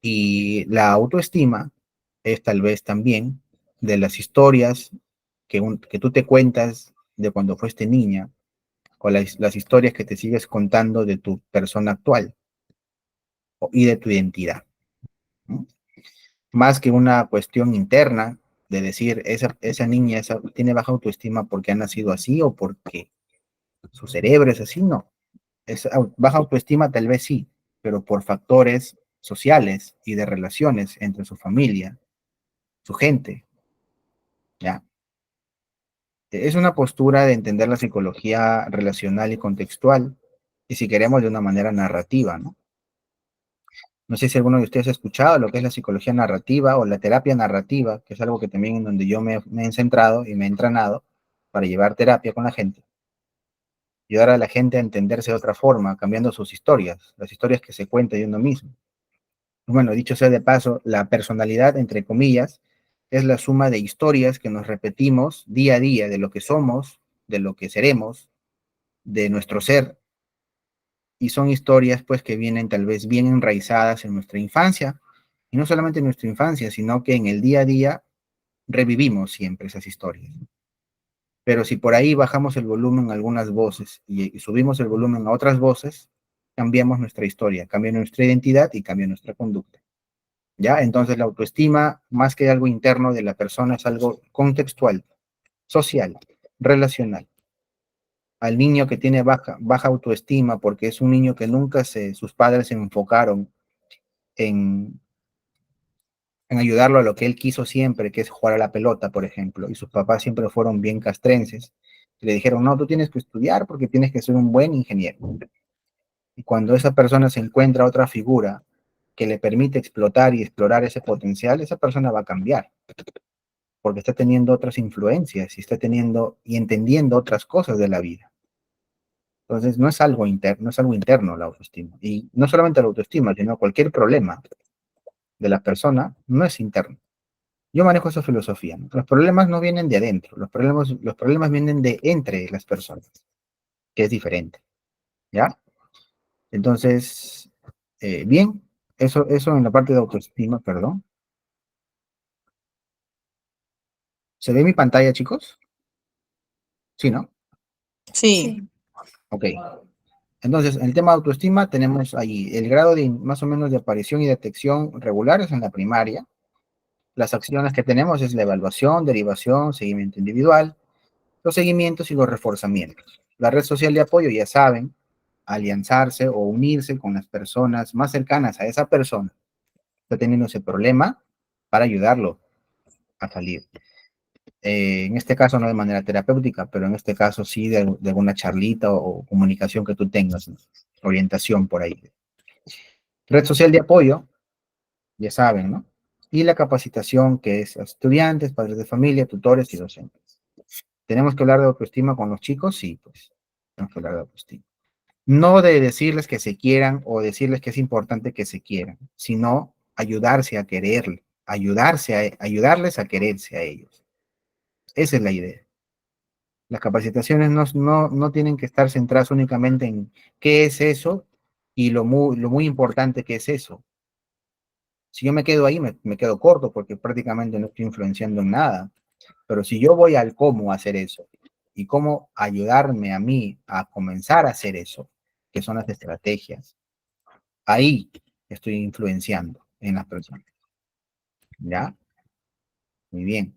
Y la autoestima es tal vez también de las historias que tú te cuentas de cuando fuiste niña o las historias que te sigues contando de tu persona actual. y de tu identidad, ¿no? Más que una cuestión interna de decir, esa niña tiene baja autoestima porque ha nacido así o porque su cerebro es así, no. Baja autoestima tal vez sí, pero por factores sociales y de relaciones entre su familia, su gente, ¿ya? Es una postura de entender la psicología relacional y contextual, y si queremos de una manera narrativa, ¿no? No sé si alguno de ustedes ha escuchado lo que es la psicología narrativa o la terapia narrativa, que es algo que también en donde yo me he centrado y me he entrenado para llevar terapia con la gente, ayudar a la gente a entenderse de otra forma, cambiando sus historias, las historias que se cuenta de uno mismo. Bueno, dicho sea de paso, la personalidad, entre comillas, es la suma de historias que nos repetimos día a día de lo que somos, de lo que seremos, de nuestro ser, y son historias pues que vienen tal vez bien enraizadas en nuestra infancia, y no solamente en nuestra infancia, sino que en el día a día revivimos siempre esas historias. Pero si por ahí bajamos el volumen a algunas voces y subimos el volumen a otras voces, cambiamos nuestra historia, cambia nuestra identidad y cambia nuestra conducta. ¿Ya? Entonces la autoestima, más que algo interno de la persona, es algo contextual, social, relacional. Al niño que tiene baja autoestima porque es un niño que sus padres se enfocaron en, en ayudarlo a lo que él quiso siempre, que es jugar a la pelota, por ejemplo, y sus papás siempre fueron bien castrenses, y le dijeron, no, tú tienes que estudiar porque tienes que ser un buen ingeniero. Y cuando esa persona se encuentra otra figura que le permite explotar y explorar ese potencial, esa persona va a cambiar, porque está teniendo otras influencias y está teniendo y entendiendo otras cosas de la vida. Entonces, no es algo interno, no es algo interno la autoestima. Y no solamente la autoestima, sino cualquier problema de la persona no es interno. Yo manejo esa filosofía, ¿no? Los problemas no vienen de adentro, los problemas vienen de entre las personas, que es diferente, ¿ya? Entonces, bien, eso en la parte de autoestima, perdón. ¿Se ve mi pantalla, chicos? Sí, ¿no? Sí. Ok. Entonces, en el tema de autoestima tenemos ahí el grado de más o menos de aparición y detección regulares en la primaria. Las acciones que tenemos es la evaluación, derivación, seguimiento individual, los seguimientos y los reforzamientos. La red social de apoyo, ya saben, alianzarse o unirse con las personas más cercanas a esa persona que está teniendo ese problema para ayudarlo a salir. En este caso no de manera terapéutica, pero en este caso sí de alguna charlita o comunicación que tú tengas, ¿no? Orientación por ahí. Red social de apoyo, ya saben, ¿no? Y la capacitación que es a estudiantes, padres de familia, tutores y docentes. ¿Tenemos que hablar de autoestima con los chicos? Sí, pues, tenemos que hablar de autoestima. No de decirles que se quieran o decirles que es importante que se quieran, sino ayudarse a querer, ayudarles a quererse a ellos. Esa es la idea. Las capacitaciones no tienen que estar centradas únicamente en qué es eso y lo muy importante que es eso. Si yo me quedo ahí, me quedo corto porque prácticamente no estoy influenciando en nada. Pero si yo voy al cómo hacer eso y cómo ayudarme a mí a comenzar a hacer eso, que son las estrategias, ahí estoy influenciando en las personas. ¿Ya? Muy bien.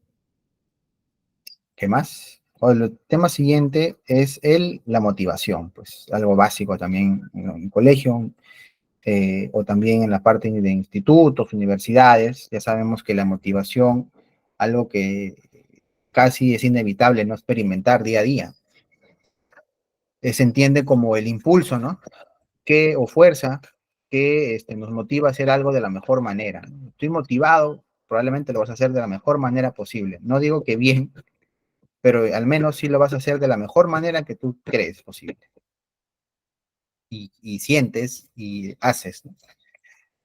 ¿Qué más? El tema siguiente es la motivación, pues algo básico también en un colegio, o también en la parte de institutos, universidades. Ya sabemos que la motivación, algo que casi es inevitable no experimentar día a día, se entiende como el impulso, ¿no? O fuerza que nos motiva a hacer algo de la mejor manera. Estoy motivado, probablemente lo vas a hacer de la mejor manera posible. No digo que bien, pero al menos sí lo vas a hacer de la mejor manera que tú crees posible. Y sientes y haces, ¿no?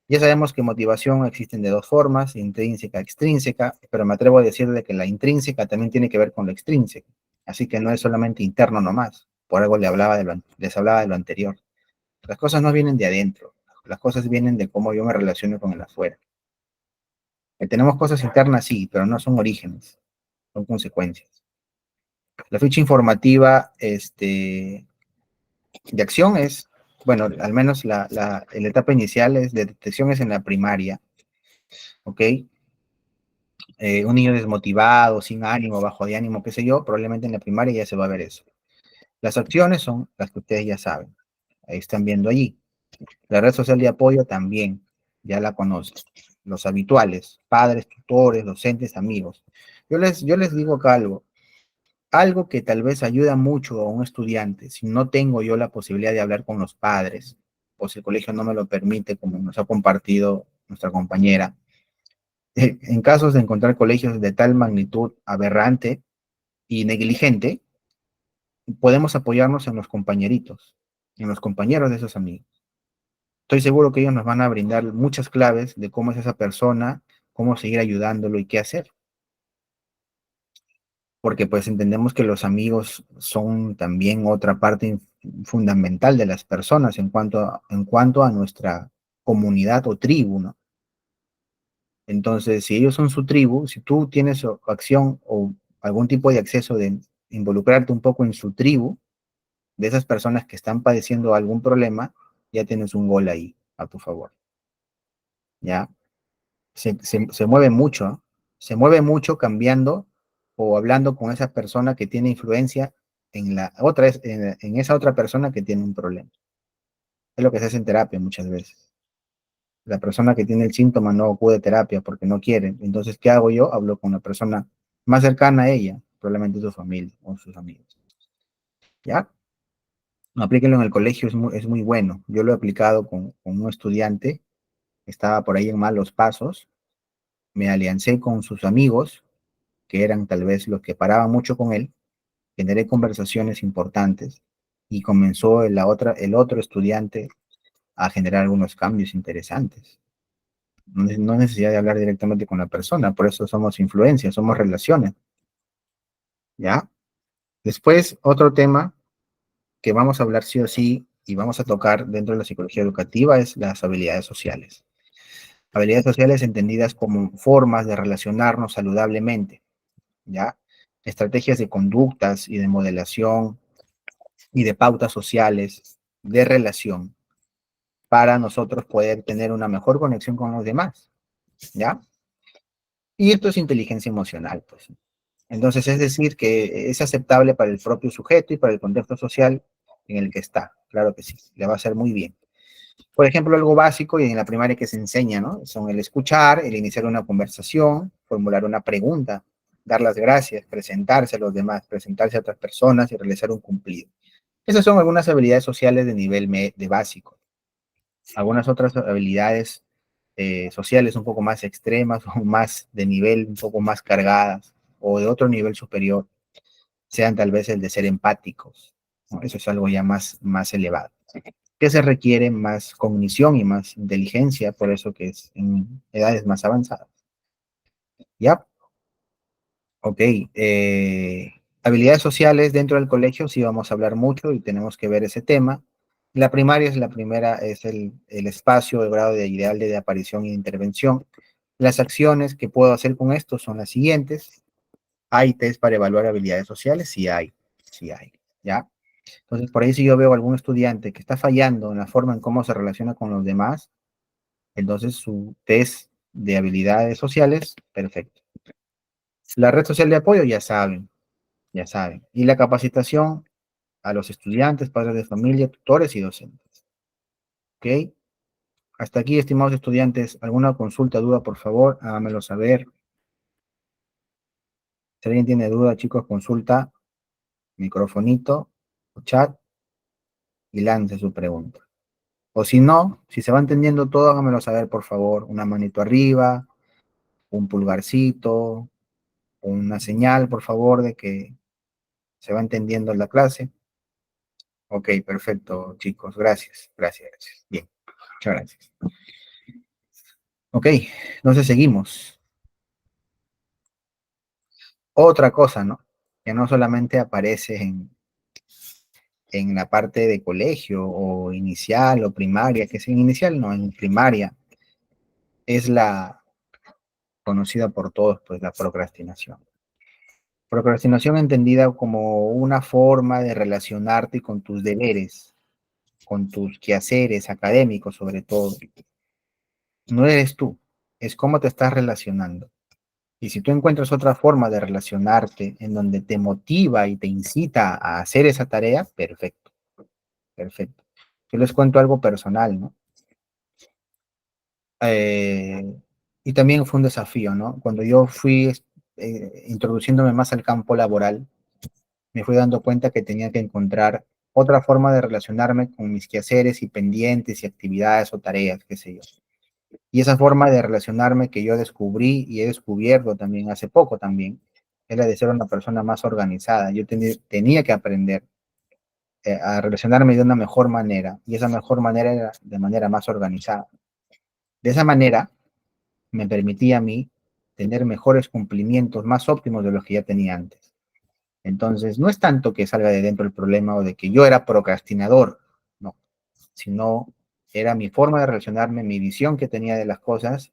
Ya sabemos que motivación existen de dos formas, intrínseca, extrínseca, pero me atrevo a decirle que la intrínseca también tiene que ver con lo extrínseco. Así que no es solamente interno nomás. Por algo les hablaba de lo anterior. Las cosas no vienen de adentro. Las cosas vienen de cómo yo me relaciono con el afuera. Tenemos cosas internas, sí, pero no son orígenes, son consecuencias. La ficha informativa de acción es bueno, al menos la etapa inicial es de detección es en la primaria, ¿ok? Un niño desmotivado, sin ánimo, bajo de ánimo, qué sé yo, probablemente en la primaria ya se va a ver eso. Las acciones son las que ustedes ya saben, ahí están viendo allí. La red social de apoyo también, ya la conocen. Los habituales, padres, tutores, docentes, amigos. Yo les digo acá algo que tal vez ayuda mucho a un estudiante, si no tengo yo la posibilidad de hablar con los padres, o si el colegio no me lo permite, como nos ha compartido nuestra compañera, en casos de encontrar colegios de tal magnitud aberrante y negligente, podemos apoyarnos en los compañeritos, en los compañeros de esos amigos. Estoy seguro que ellos nos van a brindar muchas claves de cómo es esa persona, cómo seguir ayudándolo y qué hacer. Porque pues entendemos que los amigos son también otra parte fundamental de las personas en cuanto a nuestra comunidad o tribu, ¿no? Entonces, si ellos son su tribu, si tú tienes acción o algún tipo de acceso de involucrarte un poco en su tribu, de esas personas que están padeciendo algún problema, ya tienes un gol ahí a tu favor, ¿ya? Se mueve mucho, ¿no? Se mueve mucho cambiando o hablando con esa persona que tiene influencia en esa otra persona que tiene un problema. Es lo que se hace en terapia muchas veces. La persona que tiene el síntoma no acude a terapia porque no quiere. Entonces, ¿qué hago yo? Hablo con la persona más cercana a ella, probablemente su familia o sus amigos. ¿Ya? Aplíquenlo en el colegio, es muy bueno. Yo lo he aplicado con un estudiante que estaba por ahí en malos pasos. Me aliancé con sus amigos, que eran tal vez los que paraban mucho con él, generé conversaciones importantes y comenzó el otro estudiante a generar algunos cambios interesantes. No es necesidad de hablar directamente con la persona, por eso somos influencias, somos relaciones, ¿ya? Después, otro tema que vamos a hablar sí o sí y vamos a tocar dentro de la psicología educativa es las habilidades sociales. Habilidades sociales entendidas como formas de relacionarnos saludablemente, ¿ya? Estrategias de conductas y de modelación y de pautas sociales de relación para nosotros poder tener una mejor conexión con los demás, ¿ya? Y esto es inteligencia emocional, pues. Entonces, es decir, que es aceptable para el propio sujeto y para el contexto social en el que está. Claro que sí, le va a hacer muy bien. Por ejemplo, algo básico y en la primaria que se enseña, ¿no? Son el escuchar, el iniciar una conversación, formular una pregunta, dar las gracias, presentarse a los demás, presentarse a otras personas y realizar un cumplido. Esas son algunas habilidades sociales de nivel de básico. Algunas otras habilidades sociales un poco más extremas o más de nivel un poco más cargadas o de otro nivel superior, sean tal vez el de ser empáticos, ¿no? Eso es algo ya más elevado. Que se requiere más cognición y más inteligencia, por eso que es en edades más avanzadas. ¿Ya? Ok. Habilidades sociales dentro del colegio, sí vamos a hablar mucho y tenemos que ver ese tema. La primaria es la primera, es el espacio, el grado de ideal de aparición y de intervención. Las acciones que puedo hacer con esto son las siguientes. ¿Hay test para evaluar habilidades sociales? Sí hay, ¿ya? Entonces, por ahí si yo veo algún estudiante que está fallando en la forma en cómo se relaciona con los demás, entonces su test de habilidades sociales, perfecto. La red social de apoyo, ya saben, ya saben. Y la capacitación a los estudiantes, padres de familia, tutores y docentes. ¿Ok? Hasta aquí, estimados estudiantes, ¿alguna consulta, duda, por favor? Háganmelo saber. Si alguien tiene duda, chicos, consulta, microfonito, chat, y lance su pregunta. O si no, si se va entendiendo todo, háganmelo saber, por favor. Una manito arriba, un pulgarcito, una señal, por favor, de que se va entendiendo la clase. Ok, perfecto, chicos. Gracias, gracias, gracias. Bien, muchas gracias. Ok, entonces seguimos. Otra cosa, ¿no? Que no solamente aparece en la parte de colegio o inicial o primaria, que es en inicial, no, en primaria, es la conocida por todos, pues la procrastinación. Procrastinación entendida como una forma de relacionarte con tus deberes, con tus quehaceres académicos sobre todo, no eres tú, es cómo te estás relacionando. Y si tú encuentras otra forma de relacionarte en donde te motiva y te incita a hacer esa tarea, perfecto, perfecto. Yo les cuento algo personal, ¿no? Eh, y también fue un desafío, ¿no? Cuando yo fui introduciéndome más al campo laboral, me fui dando cuenta que tenía que encontrar otra forma de relacionarme con mis quehaceres y pendientes y actividades o tareas, qué sé yo. Y esa forma de relacionarme que yo descubrí y he descubierto también hace poco también, era de ser una persona más organizada. Yo tenía que aprender a relacionarme de una mejor manera, y esa mejor manera era de manera más organizada. De esa manera me permitía a mí tener mejores cumplimientos más óptimos de los que ya tenía antes. Entonces, no es tanto que salga de dentro el problema o de que yo era procrastinador, no, sino era mi forma de relacionarme, mi visión que tenía de las cosas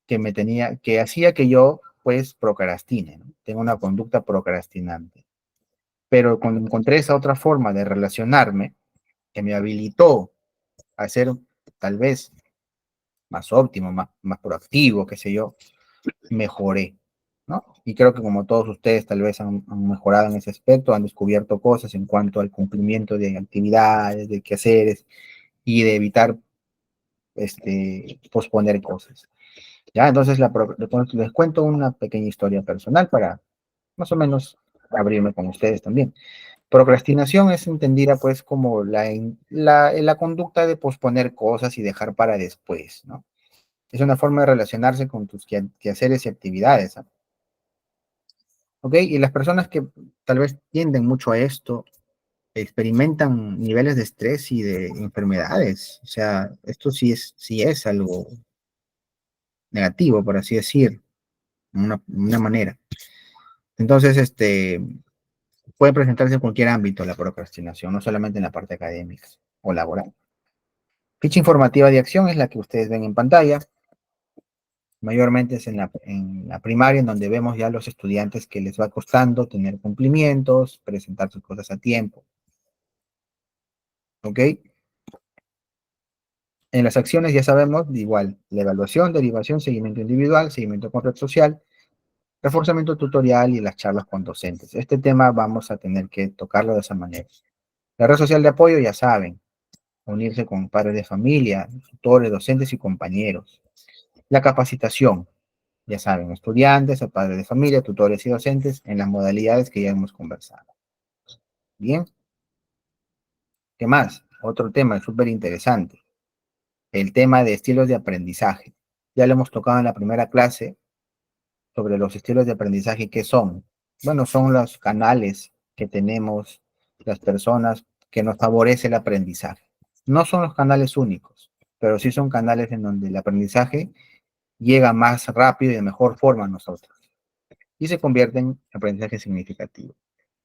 que hacía que yo, pues, procrastine, ¿no? Tengo una conducta procrastinante. Pero cuando encontré esa otra forma de relacionarme, que me habilitó a ser tal vez más óptimo, más proactivo, qué sé yo, mejoré, ¿no? Y creo que como todos ustedes tal vez han mejorado en ese aspecto, han descubierto cosas en cuanto al cumplimiento de actividades, de quehaceres y de evitar posponer cosas. ¿Ya? Entonces les cuento una pequeña historia personal para más o menos abrirme con ustedes también. Procrastinación es entendida pues como la conducta de posponer cosas y dejar para después, ¿no? Es una forma de relacionarse con tus quehaceres y actividades, ¿no? ¿Ok? Y las personas que tal vez tienden mucho a esto experimentan niveles de estrés y de enfermedades. O sea, esto sí es algo negativo, por así decir, de una manera. Entonces, puede presentarse en cualquier ámbito la procrastinación, no solamente en la parte académica o laboral. Ficha informativa de acción es la que ustedes ven en pantalla. Mayormente es en la primaria, en donde vemos ya a los estudiantes que les va costando tener cumplimientos, presentar sus cosas a tiempo. ¿Ok? En las acciones ya sabemos, igual, la evaluación, derivación, seguimiento individual, seguimiento con red social, reforzamiento tutorial y las charlas con docentes. Este tema vamos a tener que tocarlo de esa manera. La red social de apoyo, ya saben, unirse con padres de familia, tutores, docentes y compañeros. La capacitación, ya saben, estudiantes, padres de familia, tutores y docentes en las modalidades que ya hemos conversado. Bien, ¿qué más? Otro tema súper interesante, el tema de estilos de aprendizaje. Ya lo hemos tocado en la primera clase sobre los estilos de aprendizaje. ¿Qué son? Bueno, son los canales que tenemos las personas que nos favorece el aprendizaje. No son los canales únicos, pero sí son canales en donde el aprendizaje llega más rápido y de mejor forma a nosotros y se convierte en aprendizaje significativo.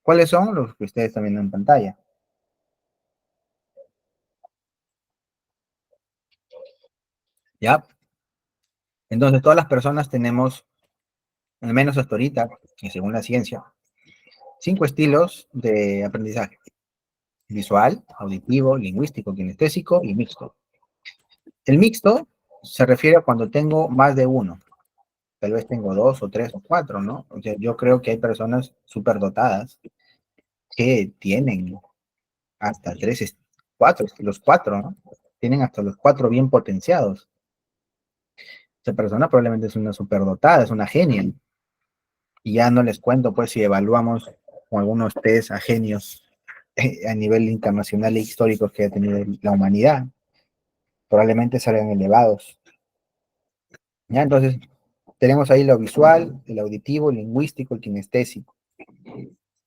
¿Cuáles son los que ustedes están viendo en pantalla? ¿Ya? Entonces, todas las personas tenemos, al menos hasta ahorita, y según la ciencia, 5 estilos de aprendizaje: visual, auditivo, lingüístico, kinestésico y mixto. El mixto se refiere a cuando tengo más de uno. Tal vez tengo 2 o 3 o 4, ¿no? O sea, yo creo que hay personas superdotadas que tienen hasta 3, 4, los 4, ¿no? Tienen hasta los 4 bien potenciados. Esa persona probablemente es una superdotada, es una genia. Y ya no les cuento, pues, si evaluamos con algunos test a genios a nivel internacional e histórico que ha tenido la humanidad, probablemente salgan elevados. ¿Ya? Entonces, tenemos ahí lo visual, el auditivo, el lingüístico, el kinestésico,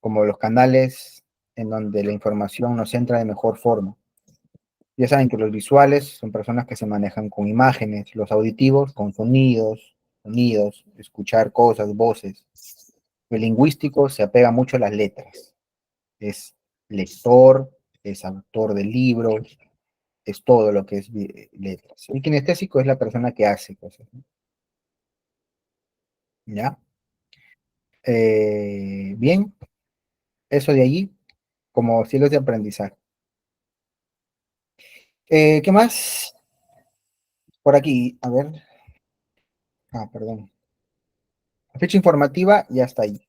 como los canales en donde la información nos entra de mejor forma. Ya saben que los visuales son personas que se manejan con imágenes, los auditivos con sonidos, escuchar cosas, voces. El lingüístico se apega mucho a las letras. Es lector, es autor de libros, es todo lo que es letras. El kinestésico es la persona que hace cosas, ¿no? ¿Ya? Bien, eso de allí como estilos de aprendizaje. ¿Qué más? Por aquí, a ver. Perdón. La fecha informativa ya está ahí.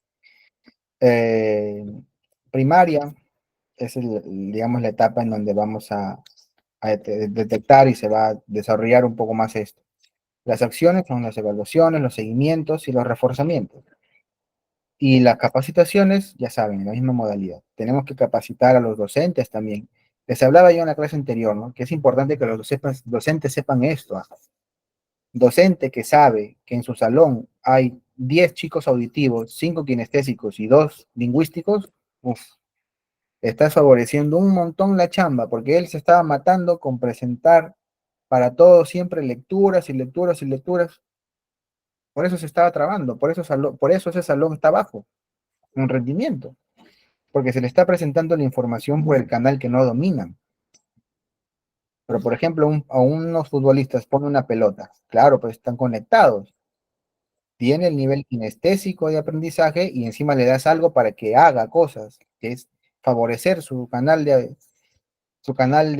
Primaria es, digamos, la etapa en donde vamos a detectar y se va a desarrollar un poco más esto. Las acciones son las evaluaciones, los seguimientos y los reforzamientos. Y las capacitaciones, ya saben, en la misma modalidad. Tenemos que capacitar a los docentes también. Les hablaba yo en la clase anterior, ¿no? Que es importante que los docentes sepan esto. Docente que sabe que en su salón hay 10 chicos auditivos, 5 kinestésicos y 2 lingüísticos, uf, está favoreciendo un montón la chamba, porque él se estaba matando con presentar para todos siempre lecturas y lecturas y lecturas. Por eso se estaba trabando, por eso ese salón está bajo en rendimiento, porque se le está presentando la información por el canal que no dominan. Pero, por ejemplo, a unos futbolistas pone una pelota, claro, pues están conectados, tiene el nivel kinestésico de aprendizaje y encima le das algo para que haga cosas, que es favorecer su canal de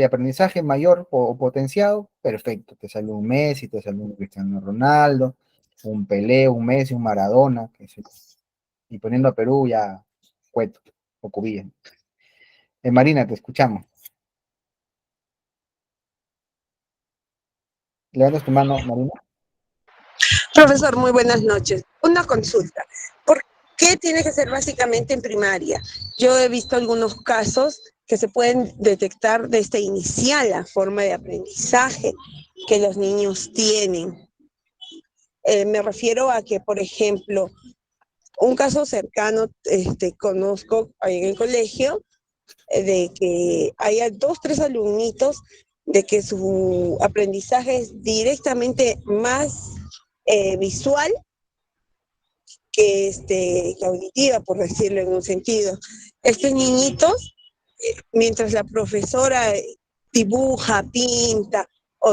aprendizaje mayor o potenciado, perfecto. Te sale un Messi, te sale un Cristiano Ronaldo, un Pelé, un Messi, un Maradona, y poniendo a Perú ya Cueto o Cubilla. Marina, te escuchamos. ¿Levantas tu mano, Marina? Profesor, muy buenas noches. Una consulta. ¿Por qué tiene que ser básicamente en primaria? Yo he visto algunos casos que se pueden detectar desde inicial la forma de aprendizaje que los niños tienen. Me refiero a que, por ejemplo, un caso cercano, conozco ahí en el colegio, de que haya 2, 3 alumnitos de que su aprendizaje es directamente más visual que auditiva, por decirlo en un sentido. Estos niñitos, mientras la profesora dibuja, pinta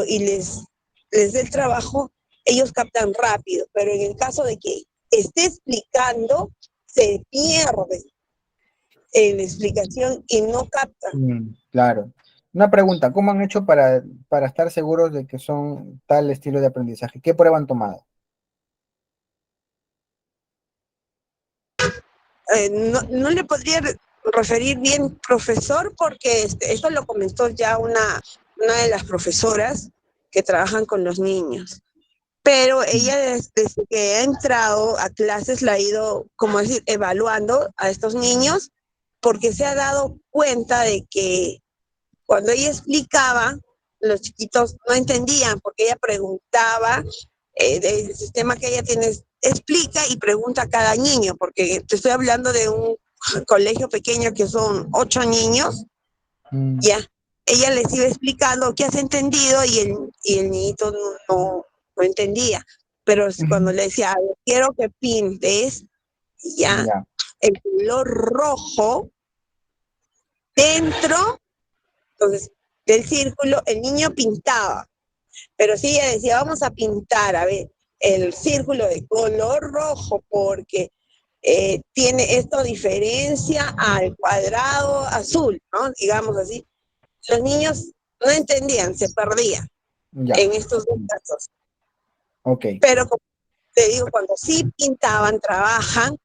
y les dé el trabajo, ellos captan rápido, pero en el caso de que esté explicando, se pierde en la explicación y no captan. Claro. Una pregunta, ¿cómo han hecho para estar seguros de que son tal estilo de aprendizaje? ¿Qué prueba han tomado? No le podría referir bien profesor porque esto lo comentó ya una de las profesoras que trabajan con los niños. Pero ella desde que ha entrado a clases la ha ido, como decir, evaluando a estos niños porque se ha dado cuenta de que cuando ella explicaba, los chiquitos no entendían porque ella preguntaba del sistema que ella tiene, explica y pregunta a cada niño, porque te estoy hablando de un colegio pequeño que son 8 niños, ya. Ella les iba explicando qué has entendido y el niñito no entendía. Pero cuando le decía, quiero que pintes, ya, el color rojo dentro, entonces, del círculo, el niño pintaba. Pero sí ella decía, vamos a pintar, a ver, el círculo de color rojo, porque tiene esto diferencia al cuadrado azul, ¿no? Digamos así. Los niños no entendían, se perdían en estos 2 casos. Okay. Pero como te digo, cuando sí pintaban, trabajan,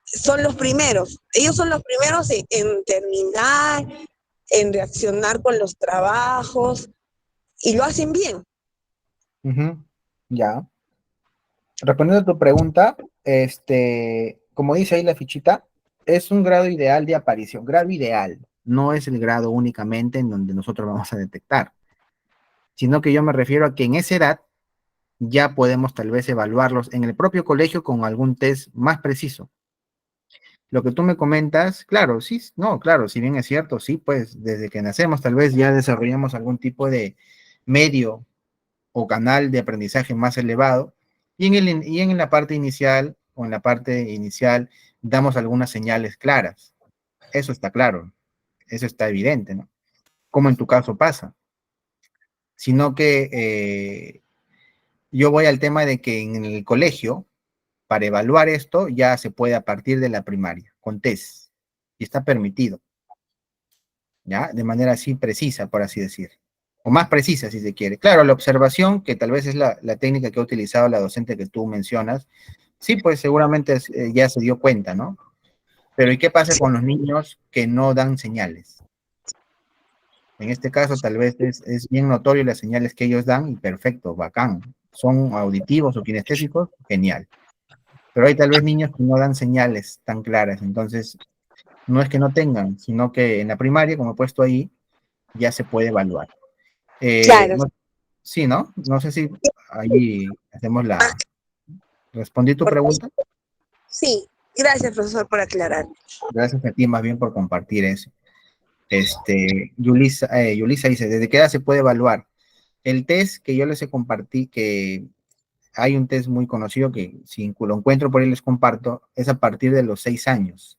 son los primeros. Ellos son los primeros en terminar, en reaccionar con los trabajos, y lo hacen bien. Ya. Respondiendo a tu pregunta, como dice ahí la fichita, es un grado ideal de aparición, grado ideal, no es el grado únicamente en donde nosotros vamos a detectar, sino que yo me refiero a que en esa edad ya podemos tal vez evaluarlos en el propio colegio con algún test más preciso. Lo que tú me comentas, claro, sí, no, claro, si bien es cierto, sí, pues desde que nacemos tal vez ya desarrollamos algún tipo de medio o canal de aprendizaje más elevado, y en la parte inicial o en la parte inicial damos algunas señales claras. Eso está claro, eso está evidente, ¿no? Como en tu caso pasa. Sino que yo voy al tema de que en el colegio, para evaluar esto, ya se puede a partir de la primaria, con test, y está permitido, ¿ya? De manera así precisa, por así decir. o más precisa si se quiere. Claro, la observación, que tal vez es la técnica que ha utilizado la docente que tú mencionas, sí, pues seguramente ya se dio cuenta, ¿no? Pero ¿y qué pasa con los niños que no dan señales? En este caso, tal vez es bien notorio las señales que ellos dan y perfecto, bacán. Son auditivos o kinestésicos, genial. Pero hay tal vez niños que no dan señales tan claras, entonces no es que no tengan, sino que en la primaria, como he puesto ahí, ya se puede evaluar. Claro. Sí, ¿no? No sé si ahí hacemos Ah, la... ¿Respondí tu pregunta? sí, gracias, profesor, por aclarar. Gracias a ti más bien por compartir eso. Yulisa dice, ¿desde qué edad se puede evaluar? El test que yo les compartí, que hay un test muy conocido que si lo encuentro por ahí les comparto, es a partir de los 6 años,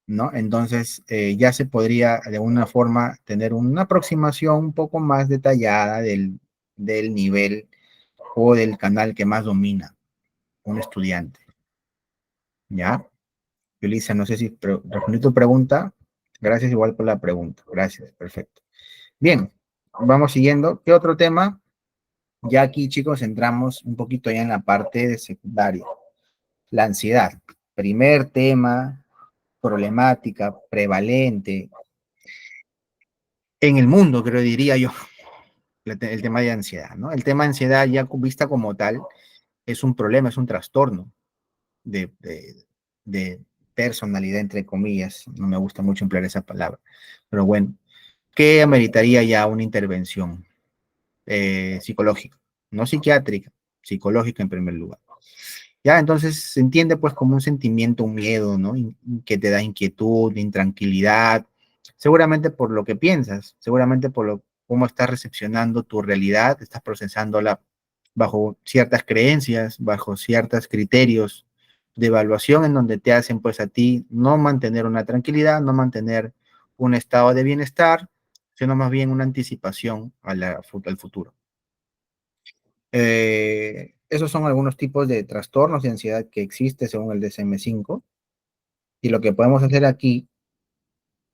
¿no? Entonces ya se podría de alguna forma tener una aproximación un poco más detallada del nivel o del canal que más domina un estudiante, ¿ya? Yulisa, no sé si respondí tu pregunta. Gracias igual por la pregunta. Gracias, perfecto. Bien, vamos siguiendo. ¿Qué otro tema? Ya aquí, chicos, entramos un poquito ya en la parte de secundaria. La ansiedad. Primer tema, problemática, prevalente. En el mundo, creo, diría yo, el tema de ansiedad, ¿no? El tema de ansiedad ya vista como tal es un problema, es un trastorno de personalidad, entre comillas. No me gusta mucho emplear esa palabra. Pero bueno, ¿qué ameritaría ya una intervención psicológica? No psiquiátrica, psicológica en primer lugar. Ya, entonces se entiende pues como un sentimiento, un miedo, ¿no? Que te da inquietud, intranquilidad, seguramente por lo que piensas, seguramente por cómo estás recepcionando tu realidad, estás procesándola bajo ciertas creencias, bajo ciertos criterios de evaluación en donde te hacen pues a ti no mantener una tranquilidad, no mantener un estado de bienestar, sino más bien una anticipación al futuro. Esos son algunos tipos de trastornos de ansiedad que existe según el DSM-5. Y lo que podemos hacer aquí,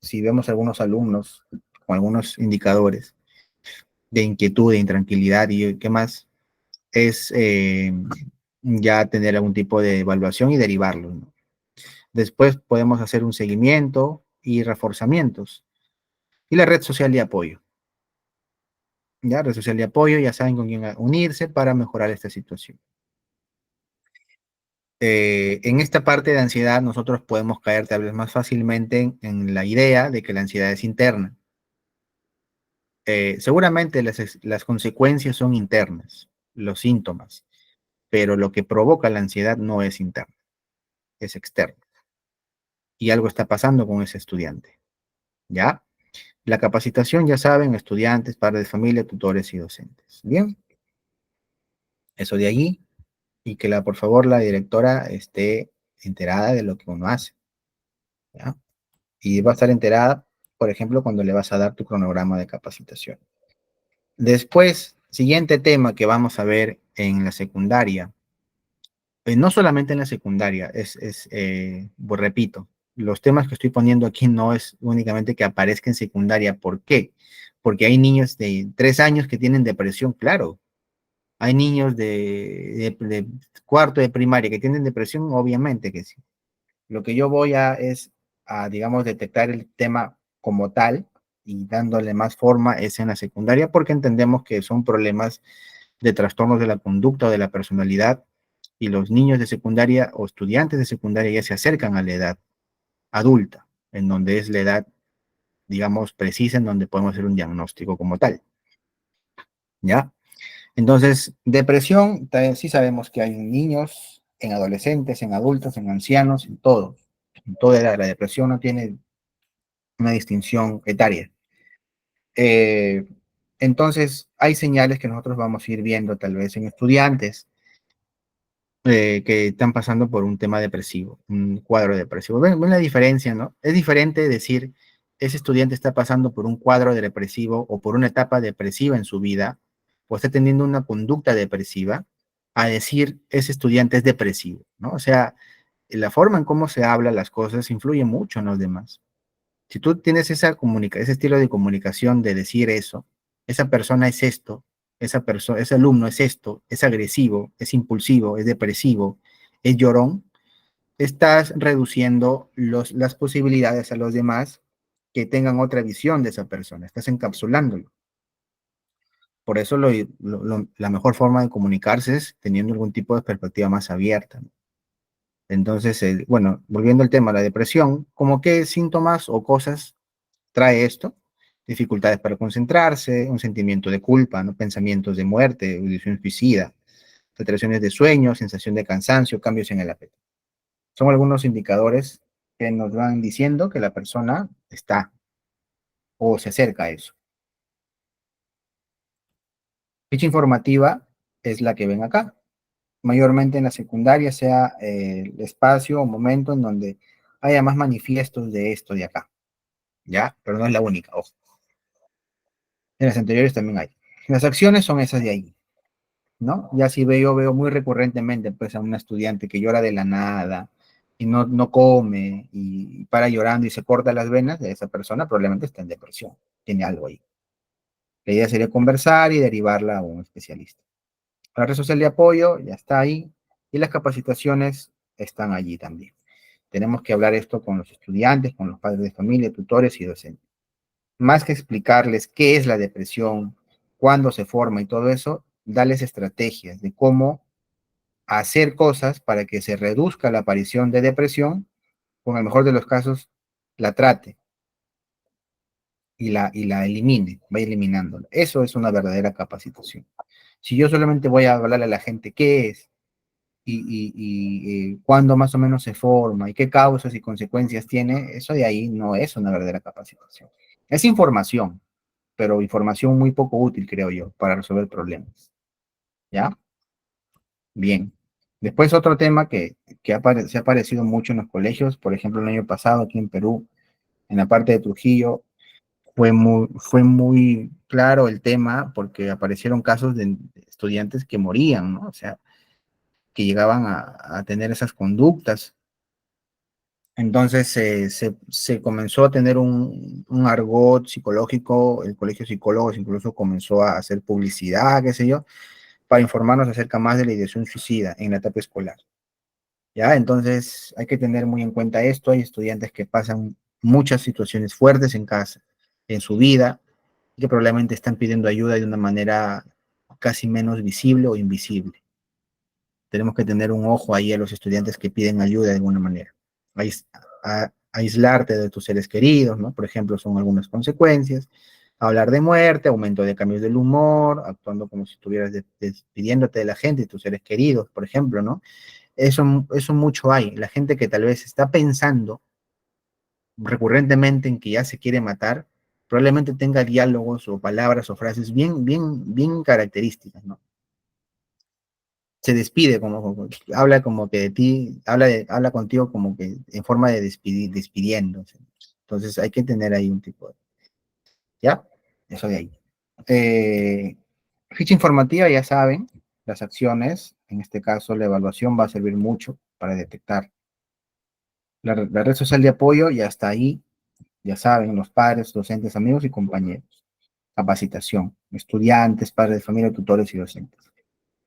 si vemos algunos alumnos con algunos indicadores de inquietud, de intranquilidad y qué más, es ya tener algún tipo de evaluación y derivarlo, ¿no? Después podemos hacer un seguimiento y reforzamientos. Y la red social de apoyo. Ya, red social de apoyo, ya saben con quién unirse para mejorar esta situación. En esta parte de ansiedad nosotros podemos caer tal vez más fácilmente en la idea de que la ansiedad es interna. Seguramente las consecuencias son internas, los síntomas, pero lo que provoca la ansiedad no es interno, es externo. Y algo está pasando con ese estudiante. ¿Ya? La capacitación, ya saben, estudiantes, padres de familia, tutores y docentes. Bien, eso de allí. Y que por favor la directora esté enterada de lo que uno hace. ¿Ya? Y va a estar enterada, por ejemplo, cuando le vas a dar tu cronograma de capacitación. Después, siguiente tema que vamos a ver en la secundaria, no solamente en la secundaria, pues repito, los temas que estoy poniendo aquí no es únicamente que aparezca en secundaria. ¿Por qué? Porque hay niños de 3 años que tienen depresión, claro. Hay niños de cuarto de primaria que tienen depresión, obviamente que sí. Lo que yo voy a, digamos, detectar el tema como tal y dándole más forma es en la secundaria porque entendemos que son problemas de trastornos de la conducta o de la personalidad y los niños de secundaria o estudiantes de secundaria ya se acercan a la edad adulta, en donde es la edad, digamos, precisa en donde podemos hacer un diagnóstico como tal. ¿Ya? Entonces, depresión, sí sabemos que hay en niños, en adolescentes, en adultos, en ancianos, en todo. En toda edad. La depresión no tiene una distinción etaria. Eh, entonces, hay señales que nosotros vamos a ir viendo tal vez en estudiantes que están pasando por un tema depresivo, un cuadro depresivo. ¿Ven la diferencia, no? Es diferente decir, ese estudiante está pasando por un cuadro depresivo o por una etapa depresiva en su vida, o está teniendo una conducta depresiva, a decir, ese estudiante es depresivo, ¿no? O sea, la forma en cómo se habla las cosas influye mucho en los demás. Si tú tienes ese estilo de comunicación de decir eso, esa persona es esto, ese alumno es esto, es agresivo, es impulsivo, es depresivo, es llorón, estás reduciendo las posibilidades a los demás que tengan otra visión de esa persona, estás encapsulándolo. Por eso la mejor forma de comunicarse es teniendo algún tipo de perspectiva más abierta. Entonces, bueno, volviendo al tema, la depresión, ¿cómo qué síntomas o cosas trae esto? Dificultades para concentrarse, un sentimiento de culpa, ¿no? Pensamientos de muerte, audición suicida, alteraciones de sueño, sensación de cansancio, cambios en el apetito. Son algunos indicadores que nos van diciendo que la persona está o se acerca a eso. Ficha informativa es la que ven acá. Mayormente en la secundaria sea el espacio o momento en donde haya más manifiestos de esto de acá. ¿Ya? Pero no es la única, ojo. En las anteriores también hay. Las acciones son esas de ahí, ¿no? Ya si veo muy recurrentemente pues a una estudiante que llora de la nada y no come y para llorando y se corta las venas de esa persona, probablemente está en depresión, tiene algo ahí. La idea sería conversar y derivarla a un especialista. La red social de apoyo ya está ahí y las capacitaciones están allí también. Tenemos que hablar esto con los estudiantes, con los padres de familia, tutores y docentes. Más que explicarles qué es la depresión, cuándo se forma y todo eso, darles estrategias de cómo hacer cosas para que se reduzca la aparición de depresión, o en el mejor de los casos, la trate y la elimine, vaya eliminándola. Eso es una verdadera capacitación. Si yo solamente voy a hablarle a la gente qué es y cuándo más o menos se forma y qué causas y consecuencias tiene, eso de ahí no es una verdadera capacitación. Es información, pero información muy poco útil, creo yo, para resolver problemas. ¿Ya? Bien. Después otro tema que se ha aparecido mucho en los colegios, por ejemplo, el año pasado aquí en Perú, en la parte de Trujillo, fue muy claro el tema porque aparecieron casos de estudiantes que morían, ¿no? O sea, que llegaban a tener esas conductas. Entonces se comenzó a tener un argot psicológico, el colegio de psicólogos incluso comenzó a hacer publicidad, qué sé yo, para informarnos acerca más de la ideación suicida en la etapa escolar. ¿Ya? Entonces hay que tener muy en cuenta esto. Hay estudiantes que pasan muchas situaciones fuertes en casa, en su vida, y que probablemente están pidiendo ayuda de una manera casi menos visible o invisible. Tenemos que tener un ojo ahí a los estudiantes que piden ayuda de alguna manera. Aislarte de tus seres queridos, ¿no? Por ejemplo, son algunas consecuencias. Hablar de muerte, aumento de cambios del humor, actuando como si estuvieras despidiéndote de la gente, de tus seres queridos, por ejemplo, ¿no? Eso mucho hay. La gente que tal vez está pensando recurrentemente en que ya se quiere matar, probablemente tenga diálogos o palabras o frases bien características, ¿no? Se despide, habla como que de ti, habla contigo como que en forma de despidiéndose. Entonces hay que tener ahí un tipo de, ¿ya? Eso de ahí. Eh, Ficha informativa, ya saben, las acciones, en este caso la evaluación va a servir mucho para detectar. La red social de apoyo ya está ahí, ya saben, los padres, docentes, amigos y compañeros. Capacitación, estudiantes, padres de familia, tutores y docentes.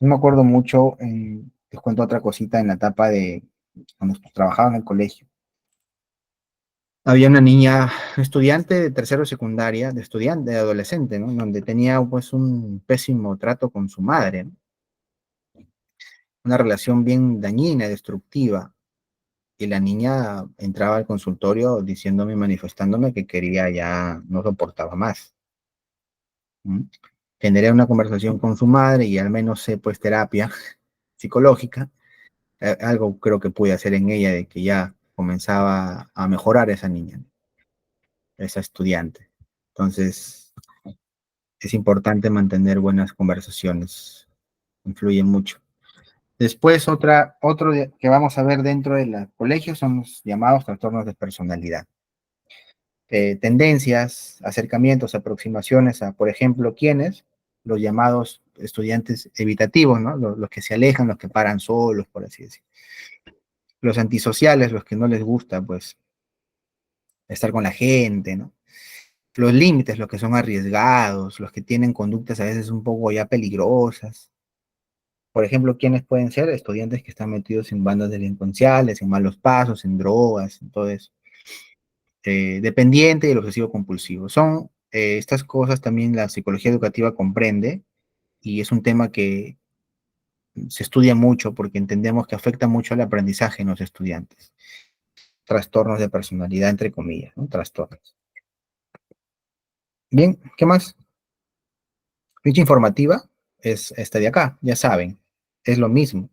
No me acuerdo mucho, les cuento otra cosita en la etapa de cuando trabajaba en el colegio. Había una niña estudiante de tercero de secundaria, de adolescente, ¿no? Donde tenía pues un pésimo trato con su madre, ¿no? Una relación bien dañina, destructiva. Y la niña entraba al consultorio diciéndome, manifestándome que quería ya, no soportaba más. ¿Mm? Generé una conversación con su madre y al menos sé pues terapia psicológica. Algo creo que pude hacer en ella de que ya comenzaba a mejorar esa niña, esa estudiante. Entonces, es importante mantener buenas conversaciones, influye mucho. Después, otro que vamos a ver dentro del colegio son los llamados trastornos de personalidad. Tendencias, acercamientos, aproximaciones a, por ejemplo, ¿quiénes? Los llamados estudiantes evitativos, ¿no? Los que se alejan, los que paran solos, por así decirlo. Los antisociales, los que no les gusta, pues, estar con la gente, ¿no? Los límites, los que son arriesgados, los que tienen conductas a veces un poco ya peligrosas. Por ejemplo, ¿quiénes pueden ser? Estudiantes que están metidos en bandas delincuenciales, en malos pasos, en drogas, en todo eso. Dependiente y el obsesivo compulsivo. Son estas cosas también la psicología educativa comprende y es un tema que se estudia mucho porque entendemos que afecta mucho al aprendizaje en los estudiantes. Trastornos de personalidad, entre comillas, ¿no? Trastornos. Bien, ¿qué más? Ficha informativa es esta de acá, ya saben, es lo mismo.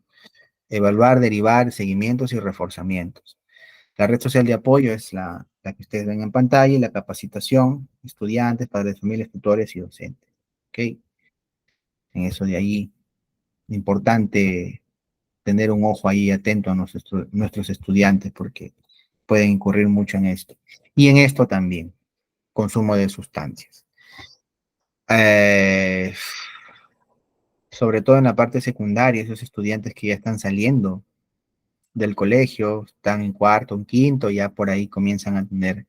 Evaluar, derivar, seguimientos y reforzamientos. La red social de apoyo es la que ustedes ven en pantalla y la capacitación, estudiantes, padres de familias, tutores y docentes. ¿Ok? En eso de ahí, importante tener un ojo ahí atento a nuestros estudiantes porque pueden incurrir mucho en esto. Y en esto también, consumo de sustancias. Sobre todo en la parte secundaria, esos estudiantes que ya están saliendo del colegio, están en cuarto, en quinto, ya por ahí comienzan a tener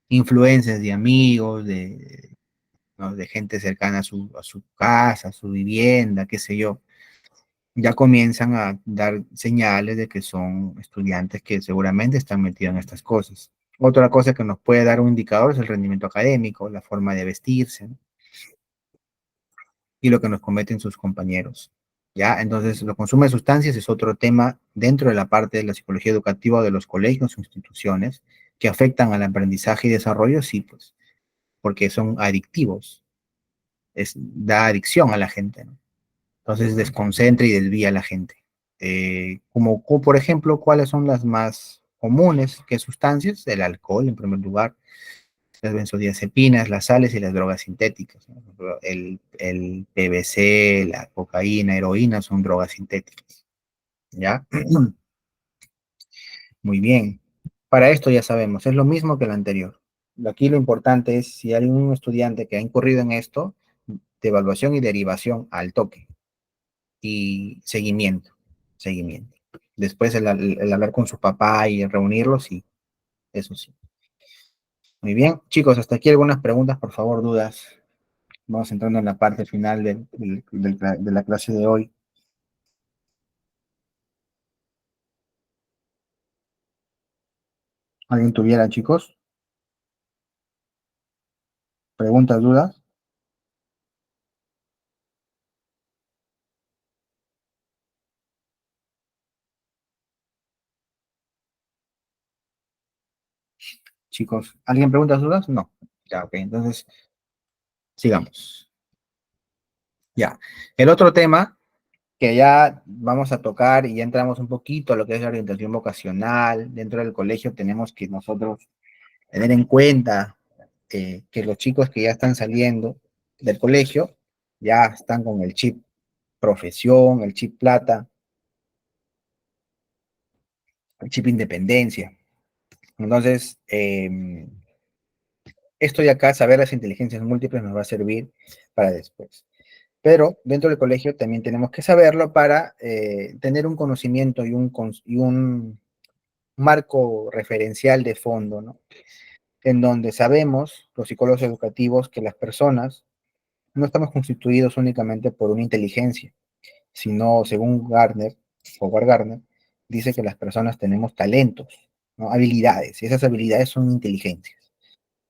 influencias de amigos, ¿no? De gente cercana a su casa, a su vivienda, qué sé yo. Ya comienzan a dar señales de que son estudiantes que seguramente están metidos en estas cosas. Otra cosa que nos puede dar un indicador es el rendimiento académico, la forma de vestirse, ¿no? Y lo que nos cometen sus compañeros. ¿Ya? Entonces, los consumo de sustancias es otro tema dentro de la parte de la psicología educativa de los colegios o instituciones que afectan al aprendizaje y desarrollo, sí, pues, porque son adictivos, da adicción a la gente, ¿no? Entonces desconcentra y desvía a la gente. Como por ejemplo, ¿cuáles son las más comunes? ¿Qué sustancias? El alcohol, en primer lugar, las benzodiazepinas, las sales y las drogas sintéticas, ¿no? El PVC, la cocaína, heroína son drogas sintéticas. ¿Ya? Muy bien. Para esto ya sabemos, es lo mismo que el anterior. Aquí lo importante es si hay un estudiante que ha incurrido en esto, de evaluación y derivación al toque y seguimiento, seguimiento. Después el hablar con su papá y reunirlos, sí, eso sí. Muy bien, chicos, hasta aquí algunas preguntas, por favor, dudas. Vamos entrando en la parte final de la clase de hoy. ¿Alguien tuviera, chicos? ¿Preguntas, dudas? Chicos, ¿alguien pregunta dudas? No. Ya, ok, entonces sigamos. Ya. El otro tema que ya vamos a tocar y ya entramos un poquito a lo que es la orientación vocacional. Dentro del colegio tenemos que nosotros tener en cuenta que los chicos que ya están saliendo del colegio ya están con el chip profesión, el chip plata, el chip independencia. Entonces, esto de acá, saber las inteligencias múltiples nos va a servir para después. Pero dentro del colegio también tenemos que saberlo para tener un conocimiento y un marco referencial de fondo, ¿no? En donde sabemos, los psicólogos educativos, que las personas no estamos constituidos únicamente por una inteligencia, sino según Gardner, Howard Gardner, dice que las personas tenemos talentos, ¿no? Habilidades, y esas habilidades son inteligencias.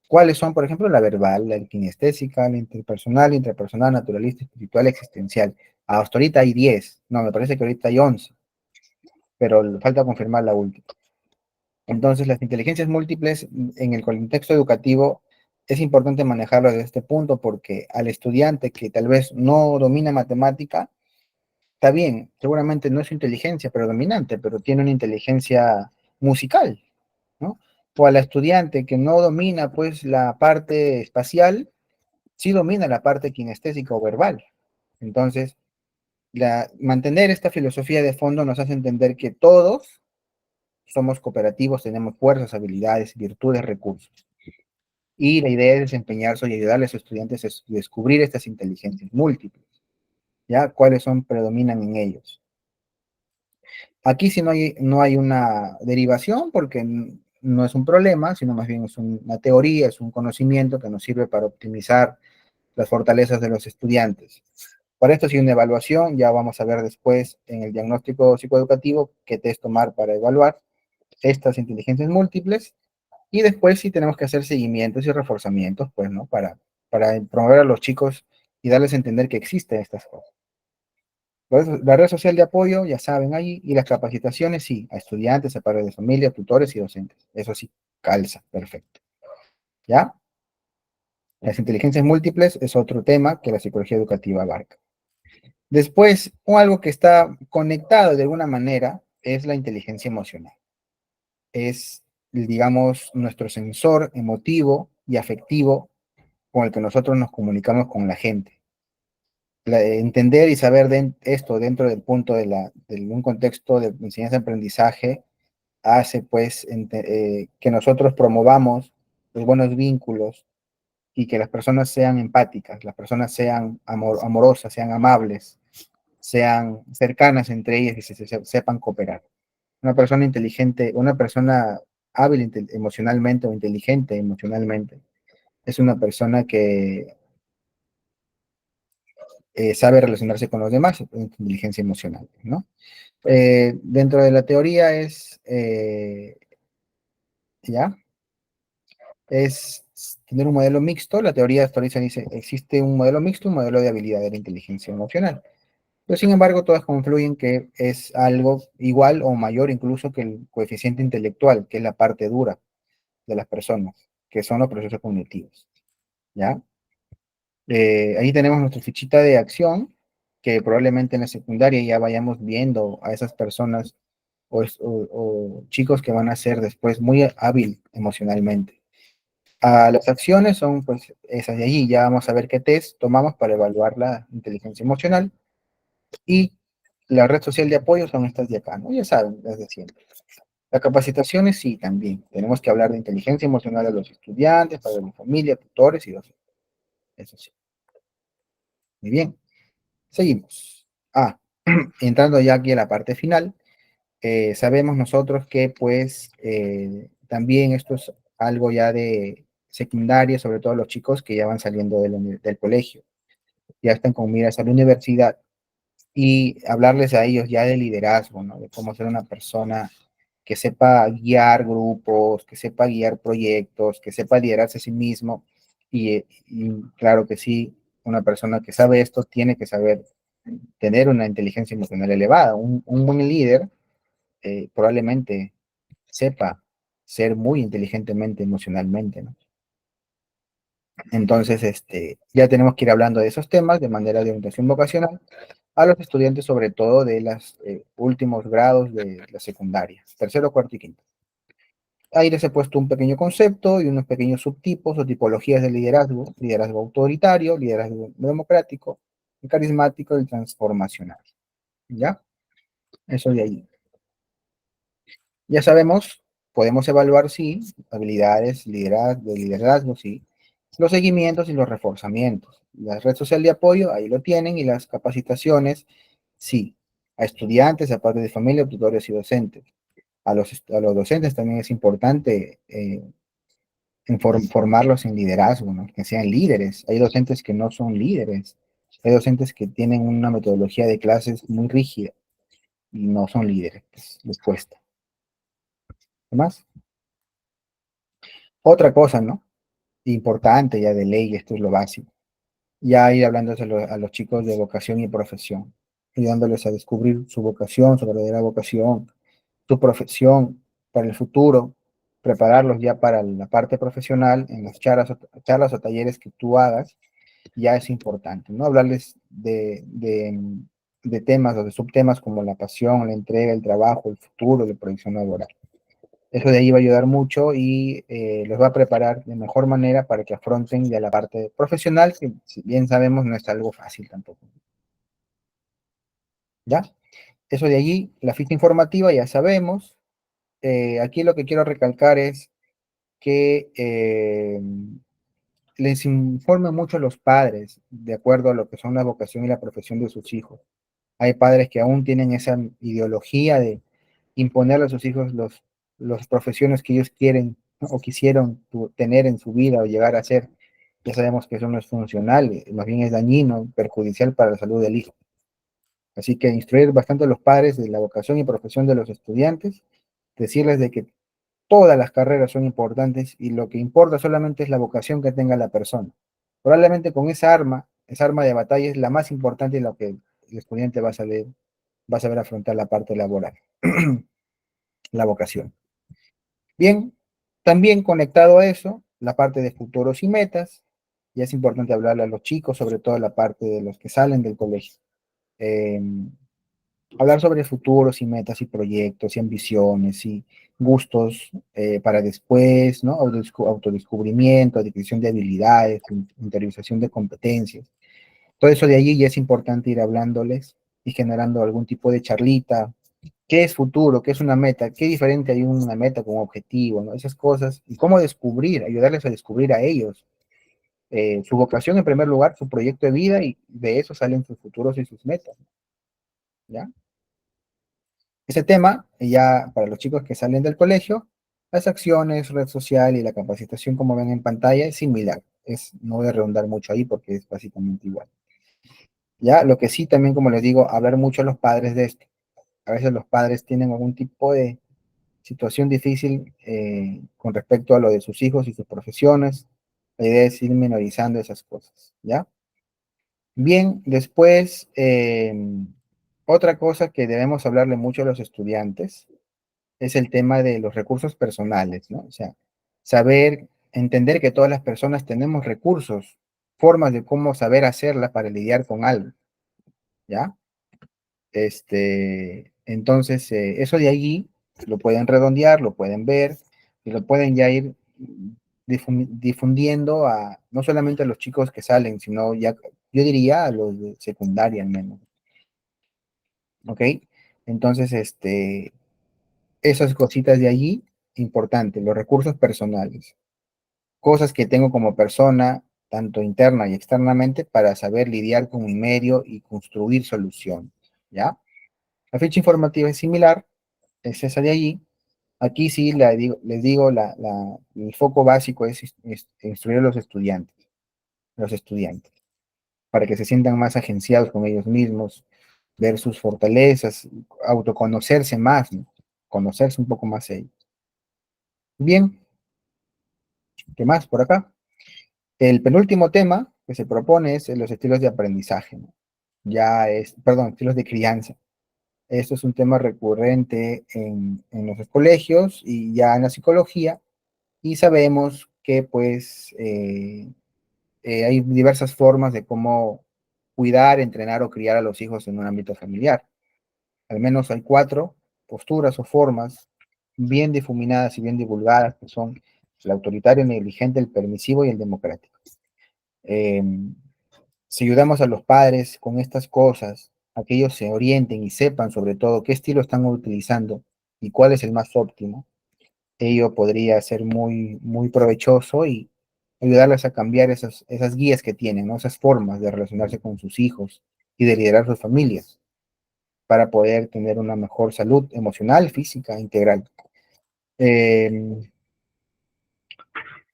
¿Cuáles son? Por ejemplo, la verbal, la kinestésica, la interpersonal, intrapersonal, naturalista, espiritual, existencial. Hasta ahorita hay 10, no, me parece que ahorita hay 11, pero falta confirmar la última. Entonces, las inteligencias múltiples en el contexto educativo es importante manejarlo desde este punto porque al estudiante que tal vez no domina matemática, está bien, seguramente no es su inteligencia predominante, pero tiene una inteligencia musical, ¿no? O al estudiante que no domina pues la parte espacial, sí domina la parte kinestésica o verbal. Entonces, mantener esta filosofía de fondo nos hace entender que todos somos cooperativos, tenemos fuerzas, habilidades, virtudes, recursos. Y la idea es desempeñarse y ayudarles a los estudiantes a descubrir estas inteligencias múltiples, ¿ya? ¿Cuáles son, predominan en ellos? Aquí sí no hay una derivación porque no es un problema, sino más bien es una teoría, es un conocimiento que nos sirve para optimizar las fortalezas de los estudiantes. Para esto, si una evaluación, ya vamos a ver después en el diagnóstico psicoeducativo qué test tomar para evaluar estas inteligencias múltiples, y después sí tenemos que hacer seguimientos y reforzamientos, pues, ¿no? Para promover a los chicos y darles a entender que existen estas cosas. La red social de apoyo, ya saben ahí, y las capacitaciones, sí, a estudiantes, a padres de familia, tutores y docentes. Eso sí, calza, perfecto. ¿Ya? Las inteligencias múltiples es otro tema que la psicología educativa abarca. Después, algo que está conectado de alguna manera es la inteligencia emocional. Es, digamos, nuestro sensor emotivo y afectivo con el que nosotros nos comunicamos con la gente. Entender y saber esto dentro del punto de un contexto de enseñanza-aprendizaje hace pues que nosotros promovamos los buenos vínculos y que las personas sean empáticas, las personas sean amorosas, sean amables, sean cercanas entre ellas y sepan cooperar. Una persona inteligente, una persona hábil emocionalmente o inteligente emocionalmente, es una persona que sabe relacionarse con los demás, inteligencia emocional, ¿no? Dentro de la teoría ¿ya? Es tener un modelo mixto. La teoría actualiza dice, existe un modelo mixto, un modelo de habilidad de la inteligencia emocional. Pero sin embargo, todas confluyen que es algo igual o mayor incluso que el coeficiente intelectual, que es la parte dura de las personas, que son los procesos cognitivos, ¿ya? Ahí tenemos nuestra fichita de acción, que probablemente en la secundaria ya vayamos viendo a esas personas o chicos que van a ser después muy hábil emocionalmente. Las acciones son pues esas de allí, ya vamos a ver qué test tomamos para evaluar la inteligencia emocional, y la red social de apoyo son estas de acá, ¿no? Ya saben, las de siempre. Las capacitaciones sí, también. Tenemos que hablar de inteligencia emocional a los estudiantes, para la familia, tutores y docentes. Eso sí. Muy bien. Seguimos. Entrando ya aquí a la parte final, sabemos nosotros que pues también esto es algo ya de secundaria, sobre todo los chicos que ya van saliendo del colegio, ya están con miras a la universidad, y hablarles a ellos ya de liderazgo, ¿no? De cómo ser una persona que sepa guiar grupos, que sepa guiar proyectos, que sepa liderarse a sí mismo, y claro que sí, una persona que sabe esto tiene que saber tener una inteligencia emocional elevada. Un buen líder probablemente sepa ser muy inteligentemente emocionalmente, ¿no? Entonces, ya tenemos que ir hablando de esos temas de manera de orientación vocacional a los estudiantes, sobre todo de los últimos grados de la secundaria, tercero, cuarto y quinto. Ahí les he puesto un pequeño concepto y unos pequeños subtipos o tipologías de liderazgo: liderazgo autoritario, liderazgo democrático, el carismático y el transformacional. ¿Ya? Eso de ahí. Ya sabemos, podemos evaluar, sí, habilidades, liderazgo, sí, los seguimientos y los reforzamientos. La red social de apoyo, ahí lo tienen, y las capacitaciones, sí, a estudiantes, a padres de familia, tutores y docentes. A los docentes también es importante formarlos en liderazgo, ¿no? Que sean líderes. Hay docentes que no son líderes. Hay docentes que tienen una metodología de clases muy rígida y no son líderes, pues, les cuesta. ¿Qué más? Otra cosa, ¿no? Importante ya de ley, esto es lo básico. Ya ir hablando a los chicos de vocación y profesión, ayudándoles a descubrir su vocación, su verdadera vocación, su profesión para el futuro, prepararlos ya para la parte profesional en las charlas o talleres que tú hagas. Ya es importante, ¿no? Hablarles de temas o de subtemas como la pasión, la entrega, el trabajo, el futuro, la proyección laboral. Eso de ahí va a ayudar mucho y los va a preparar de mejor manera para que afronten ya la parte profesional, que si bien sabemos no es algo fácil tampoco. ¿Ya? Eso de allí, la ficha informativa ya sabemos. Aquí lo que quiero recalcar es que les informen mucho a los padres de acuerdo a lo que son la vocación y la profesión de sus hijos. Hay padres que aún tienen esa ideología de imponerle a sus hijos las profesiones que ellos quieren, ¿no? O quisieron tener en su vida o llegar a ser. Ya sabemos que eso no es funcional, más bien es dañino, perjudicial para la salud del hijo. Así que instruir bastante a los padres de la vocación y profesión de los estudiantes, decirles de que todas las carreras son importantes y lo que importa solamente es la vocación que tenga la persona. Probablemente con esa arma de batalla es la más importante en lo que el estudiante va a saber afrontar la parte laboral, la vocación. Bien, también conectado a eso, la parte de futuros y metas, y es importante hablarle a los chicos, sobre todo la parte de los que salen del colegio. Eh, Hablar sobre futuros y metas y proyectos y ambiciones y gustos para después, ¿no? Autodescubrimiento, adquisición de habilidades, interiorización de competencias. Todo eso de allí ya es importante ir hablándoles y generando algún tipo de charlita. ¿Qué es futuro? ¿Qué es una meta? ¿Qué diferente hay una meta con un objetivo? ¿No? Esas cosas. Y cómo descubrir, ayudarles a descubrir a ellos su vocación en primer lugar, su proyecto de vida y de eso salen sus futuros y sus metas. ¿Ya? Ese tema, ya para los chicos que salen del colegio, las acciones, red social y la capacitación, como ven en pantalla, es similar. No voy a redundar mucho ahí porque es básicamente igual. Ya, lo que sí también, como les digo, hablar mucho a los padres de esto. A veces los padres tienen algún tipo de situación difícil con respecto a lo de sus hijos y sus profesiones. La idea es ir minorizando esas cosas, ¿ya? Bien, después, otra cosa que debemos hablarle mucho a los estudiantes es el tema de los recursos personales, ¿no? O sea, saber, entender que todas las personas tenemos recursos, formas de cómo saber hacerla para lidiar con algo, ¿ya? Entonces, eso de allí lo pueden redondear, lo pueden ver y lo pueden ya ir difundiendo a no solamente a los chicos que salen, sino ya, yo diría a los de secundaria al menos, ¿ok? Entonces, esas cositas de allí, importante, los recursos personales, cosas que tengo como persona, tanto interna y externamente, para saber lidiar con mi medio y construir soluciones, ¿ya? La ficha informativa es similar, es esa de allí. Aquí sí les digo, el foco básico es instruir a los estudiantes, para que se sientan más agenciados con ellos mismos, ver sus fortalezas, autoconocerse más, ¿no? Conocerse un poco más ellos. Bien, ¿qué más por acá? El penúltimo tema que se propone es los estilos de aprendizaje, ¿no? Perdón, estilos de crianza. Esto es un tema recurrente en los colegios y ya en la psicología, y sabemos que pues hay diversas formas de cómo cuidar, entrenar o criar a los hijos en un ámbito familiar. Al menos hay 4 posturas o formas bien difuminadas y bien divulgadas, que son el autoritario, el negligente, el permisivo y el democrático. Eh, si ayudamos a los padres con estas cosas, a que ellos se orienten y sepan sobre todo qué estilo están utilizando y cuál es el más óptimo, ello podría ser muy, muy provechoso y ayudarles a cambiar esas guías que tienen, ¿no? Esas formas de relacionarse con sus hijos y de liderar sus familias para poder tener una mejor salud emocional, física, integral. En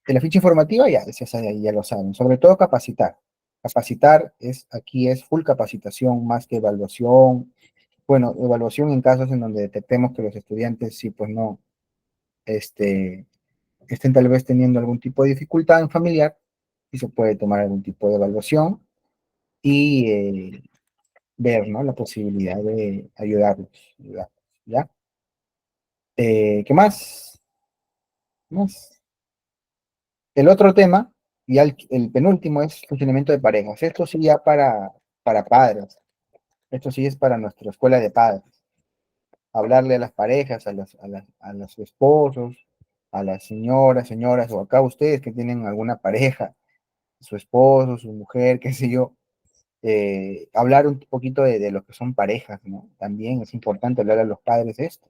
la ficha informativa ya lo saben, sobre todo capacitar. Capacitar aquí es full capacitación más que evaluación. Bueno, evaluación en casos en donde detectemos que los estudiantes sí, pues no, estén tal vez teniendo algún tipo de dificultad en familiar, y se puede tomar algún tipo de evaluación y ver, ¿no? La posibilidad de ayudarlos, ¿ya? ¿Qué más? ¿Qué más? El otro tema, y el penúltimo, es funcionamiento de parejas. Esto sí ya para padres. Esto sí es para nuestra escuela de padres. Hablarle a las parejas, a los esposos, a las señoras, o acá ustedes que tienen alguna pareja, su esposo, su mujer, qué sé yo, hablar un poquito de lo que son parejas, ¿no? También es importante hablar a los padres de esto,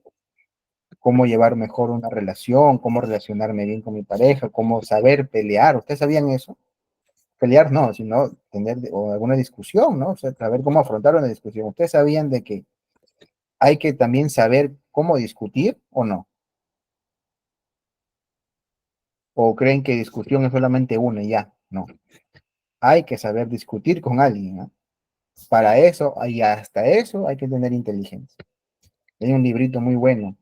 cómo llevar mejor una relación, cómo relacionarme bien con mi pareja, cómo saber pelear. ¿Ustedes sabían eso? Pelear no, sino tener alguna discusión, ¿no? O sea, saber cómo afrontar una discusión. ¿Ustedes sabían de que hay que también saber cómo discutir o no? ¿O creen que discusión es solamente una y ya? No. Hay que saber discutir con alguien, ¿no? Para eso, y hasta eso, hay que tener inteligencia. Hay un librito muy bueno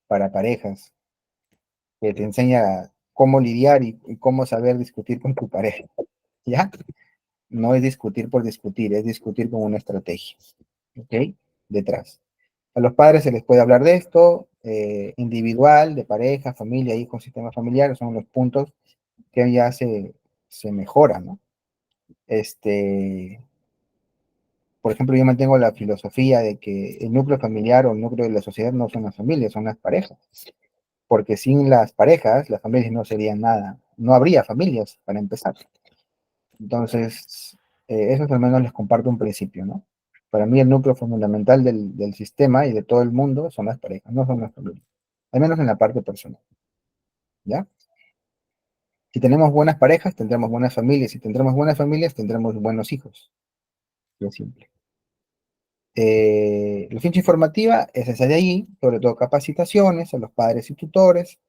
para parejas que te enseña cómo lidiar y cómo saber discutir con tu pareja, ¿ya? No es discutir por discutir, es discutir con una estrategia, ¿ok? Detrás. A los padres se les puede hablar de esto, individual, de pareja, familia, hijos, sistema familiar, son los puntos que ya se mejoran, ¿no? Por ejemplo, yo mantengo la filosofía de que el núcleo familiar o el núcleo de la sociedad no son las familias, son las parejas. Porque sin las parejas, las familias no serían nada. No habría familias, para empezar. Entonces, eso al menos les comparto un principio, ¿no? Para mí el núcleo fundamental del sistema y de todo el mundo son las parejas, no son las familias. Al menos en la parte personal, ¿ya? Si tenemos buenas parejas, tendremos buenas familias. Si tendremos buenas familias, tendremos buenos hijos. Es simple. La ficha informativa es esa de ahí, sobre todo capacitaciones a los padres y tutores.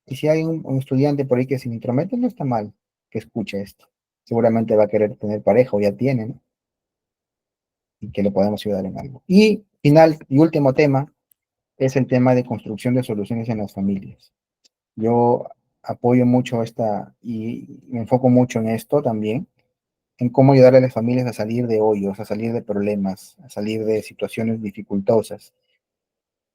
Y si hay un estudiante por ahí que se intromete, no está mal que escuche esto. Seguramente va a querer tener pareja o ya tiene, ¿no? Y que le podemos ayudar en algo. Y final y último tema es el tema de construcción de soluciones en las familias. Yo apoyo mucho esta y me enfoco mucho en esto también, en cómo ayudar a las familias a salir de hoyos, a salir de problemas, a salir de situaciones dificultosas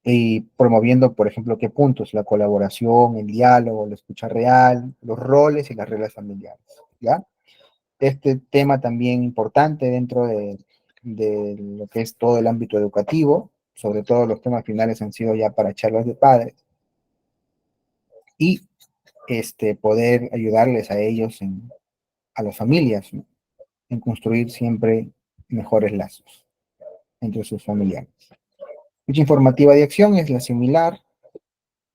y promoviendo, por ejemplo, qué puntos, la colaboración, el diálogo, la escucha real, los roles y las reglas familiares, ¿ya? Este tema también importante dentro de lo que es todo el ámbito educativo, sobre todo los temas finales han sido ya para charlas de padres, y poder ayudarles a ellos, a las familias, ¿no? En construir siempre mejores lazos entre sus familiares. Ficha informativa de acción es la similar,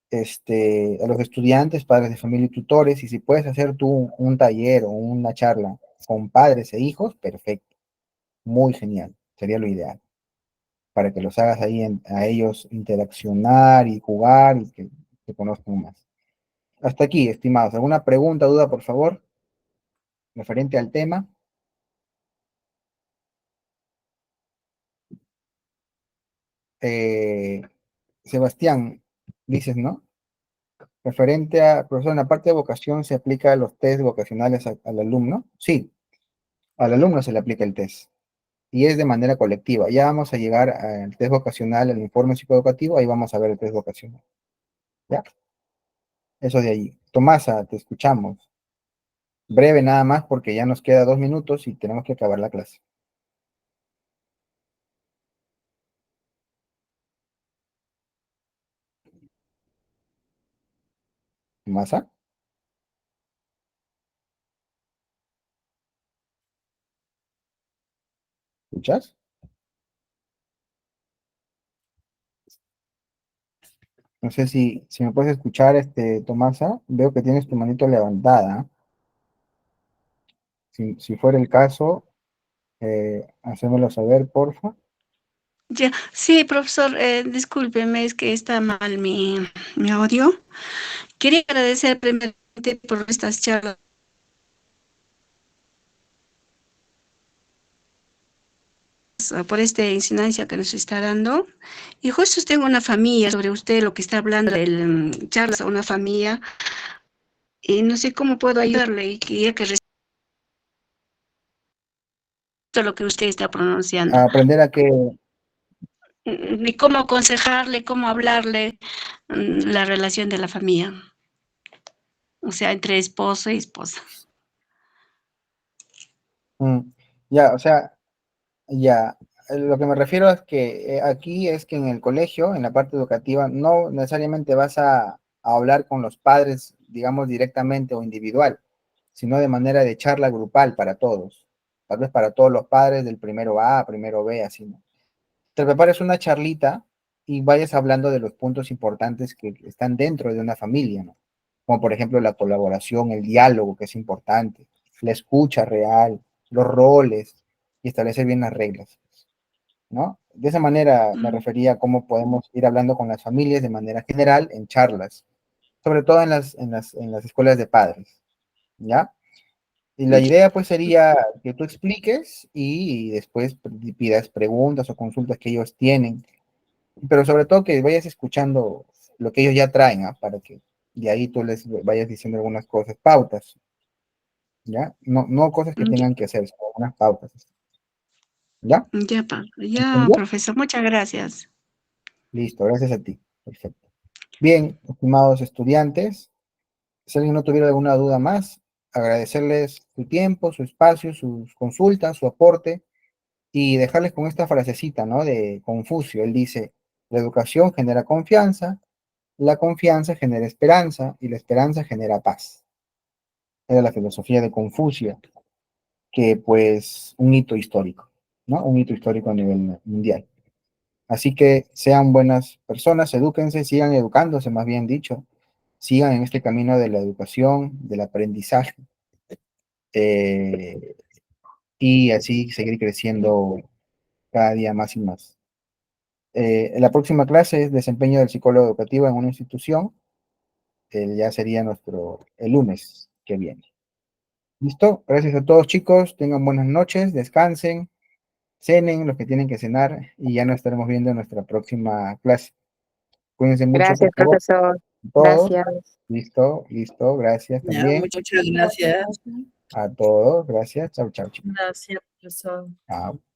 a los estudiantes, padres de familia y tutores, y si puedes hacer tú un taller o una charla con padres e hijos, perfecto, muy genial, sería lo ideal, para que los hagas ahí a ellos interaccionar y jugar y que te conozcan más. Hasta aquí, estimados. ¿Alguna pregunta, duda, por favor, referente al tema? Eh, Sebastián, dices, ¿no? Referente a, profesor, en la parte de vocación se aplica los test vocacionales al alumno. Sí, al alumno se le aplica el test. Y es de manera colectiva. Ya vamos a llegar al test vocacional, al informe psicoeducativo, ahí vamos a ver el test vocacional. ¿Ya? Eso de allí. Tomasa, te escuchamos. Breve nada más porque ya nos queda 2 minutos y tenemos que acabar la clase. Tomasa, ¿escuchas? No sé si me puedes escuchar, Tomasa. Veo que tienes tu manito levantada. Si fuera el caso, hacémoslo saber, porfa. Ya, sí, profesor, discúlpeme, es que está mal mi audio. Quería agradecer primeramente por estas charlas, por esta incidencia que nos está dando. Y justo tengo una familia, sobre usted lo que está hablando, charlas a una familia, y no sé cómo puedo ayudarle, y quería que respete lo que usted está pronunciando. A aprender a que Ni cómo aconsejarle, cómo hablarle la relación de la familia, o sea, entre esposo y esposa. ya, o sea, ya, lo que me refiero es que aquí es que en el colegio, en la parte educativa, no necesariamente vas a hablar con los padres, digamos, directamente o individual, sino de manera de charla grupal para todos. Tal vez para todos los padres del primero A, primero B, así, ¿no? Te prepares una charlita y vayas hablando de los puntos importantes que están dentro de una familia, ¿no? Como por ejemplo la colaboración, el diálogo, que es importante, la escucha real, los roles y establecer bien las reglas, ¿no? De esa manera me refería a cómo podemos ir hablando con las familias de manera general en charlas, sobre todo en las escuelas de padres, ¿ya? Y la idea pues sería que tú expliques y después pidas preguntas o consultas que ellos tienen, pero sobre todo que vayas escuchando lo que ellos ya traen, ¿ah? Para que de ahí tú les vayas diciendo algunas cosas, pautas, ¿ya? No cosas que tengan que hacer, sino algunas pautas, ¿ya? Ya, ¿Entendió? profesor, muchas gracias. Listo, gracias a ti. Perfecto. Bien, estimados estudiantes, si alguien no tuviera alguna duda más, agradecerles su tiempo, su espacio, sus consultas, su aporte y dejarles con esta frasecita, ¿no? De Confucio. Él dice, la educación genera confianza, la confianza genera esperanza y la esperanza genera paz. Era la filosofía de Confucio, que pues un hito histórico, ¿no? Un hito histórico a nivel mundial. Así que sean buenas personas, edúquense, sigan educándose, más bien dicho, sigan en este camino de la educación, del aprendizaje, eh, y así seguir creciendo cada día más y más. La próxima clase es desempeño del psicólogo educativo en una institución, ya sería el lunes que viene. ¿Listo? Gracias a todos chicos, tengan buenas noches, descansen, cenen los que tienen que cenar y ya nos estaremos viendo en nuestra próxima clase. Cuídense mucho, por Gracias, favor, profesor. todos. Gracias. Listo, listo, gracias Ya, también muchas gracias. a todos, gracias, chau, chau, chicos. Gracias, profesor. Chao.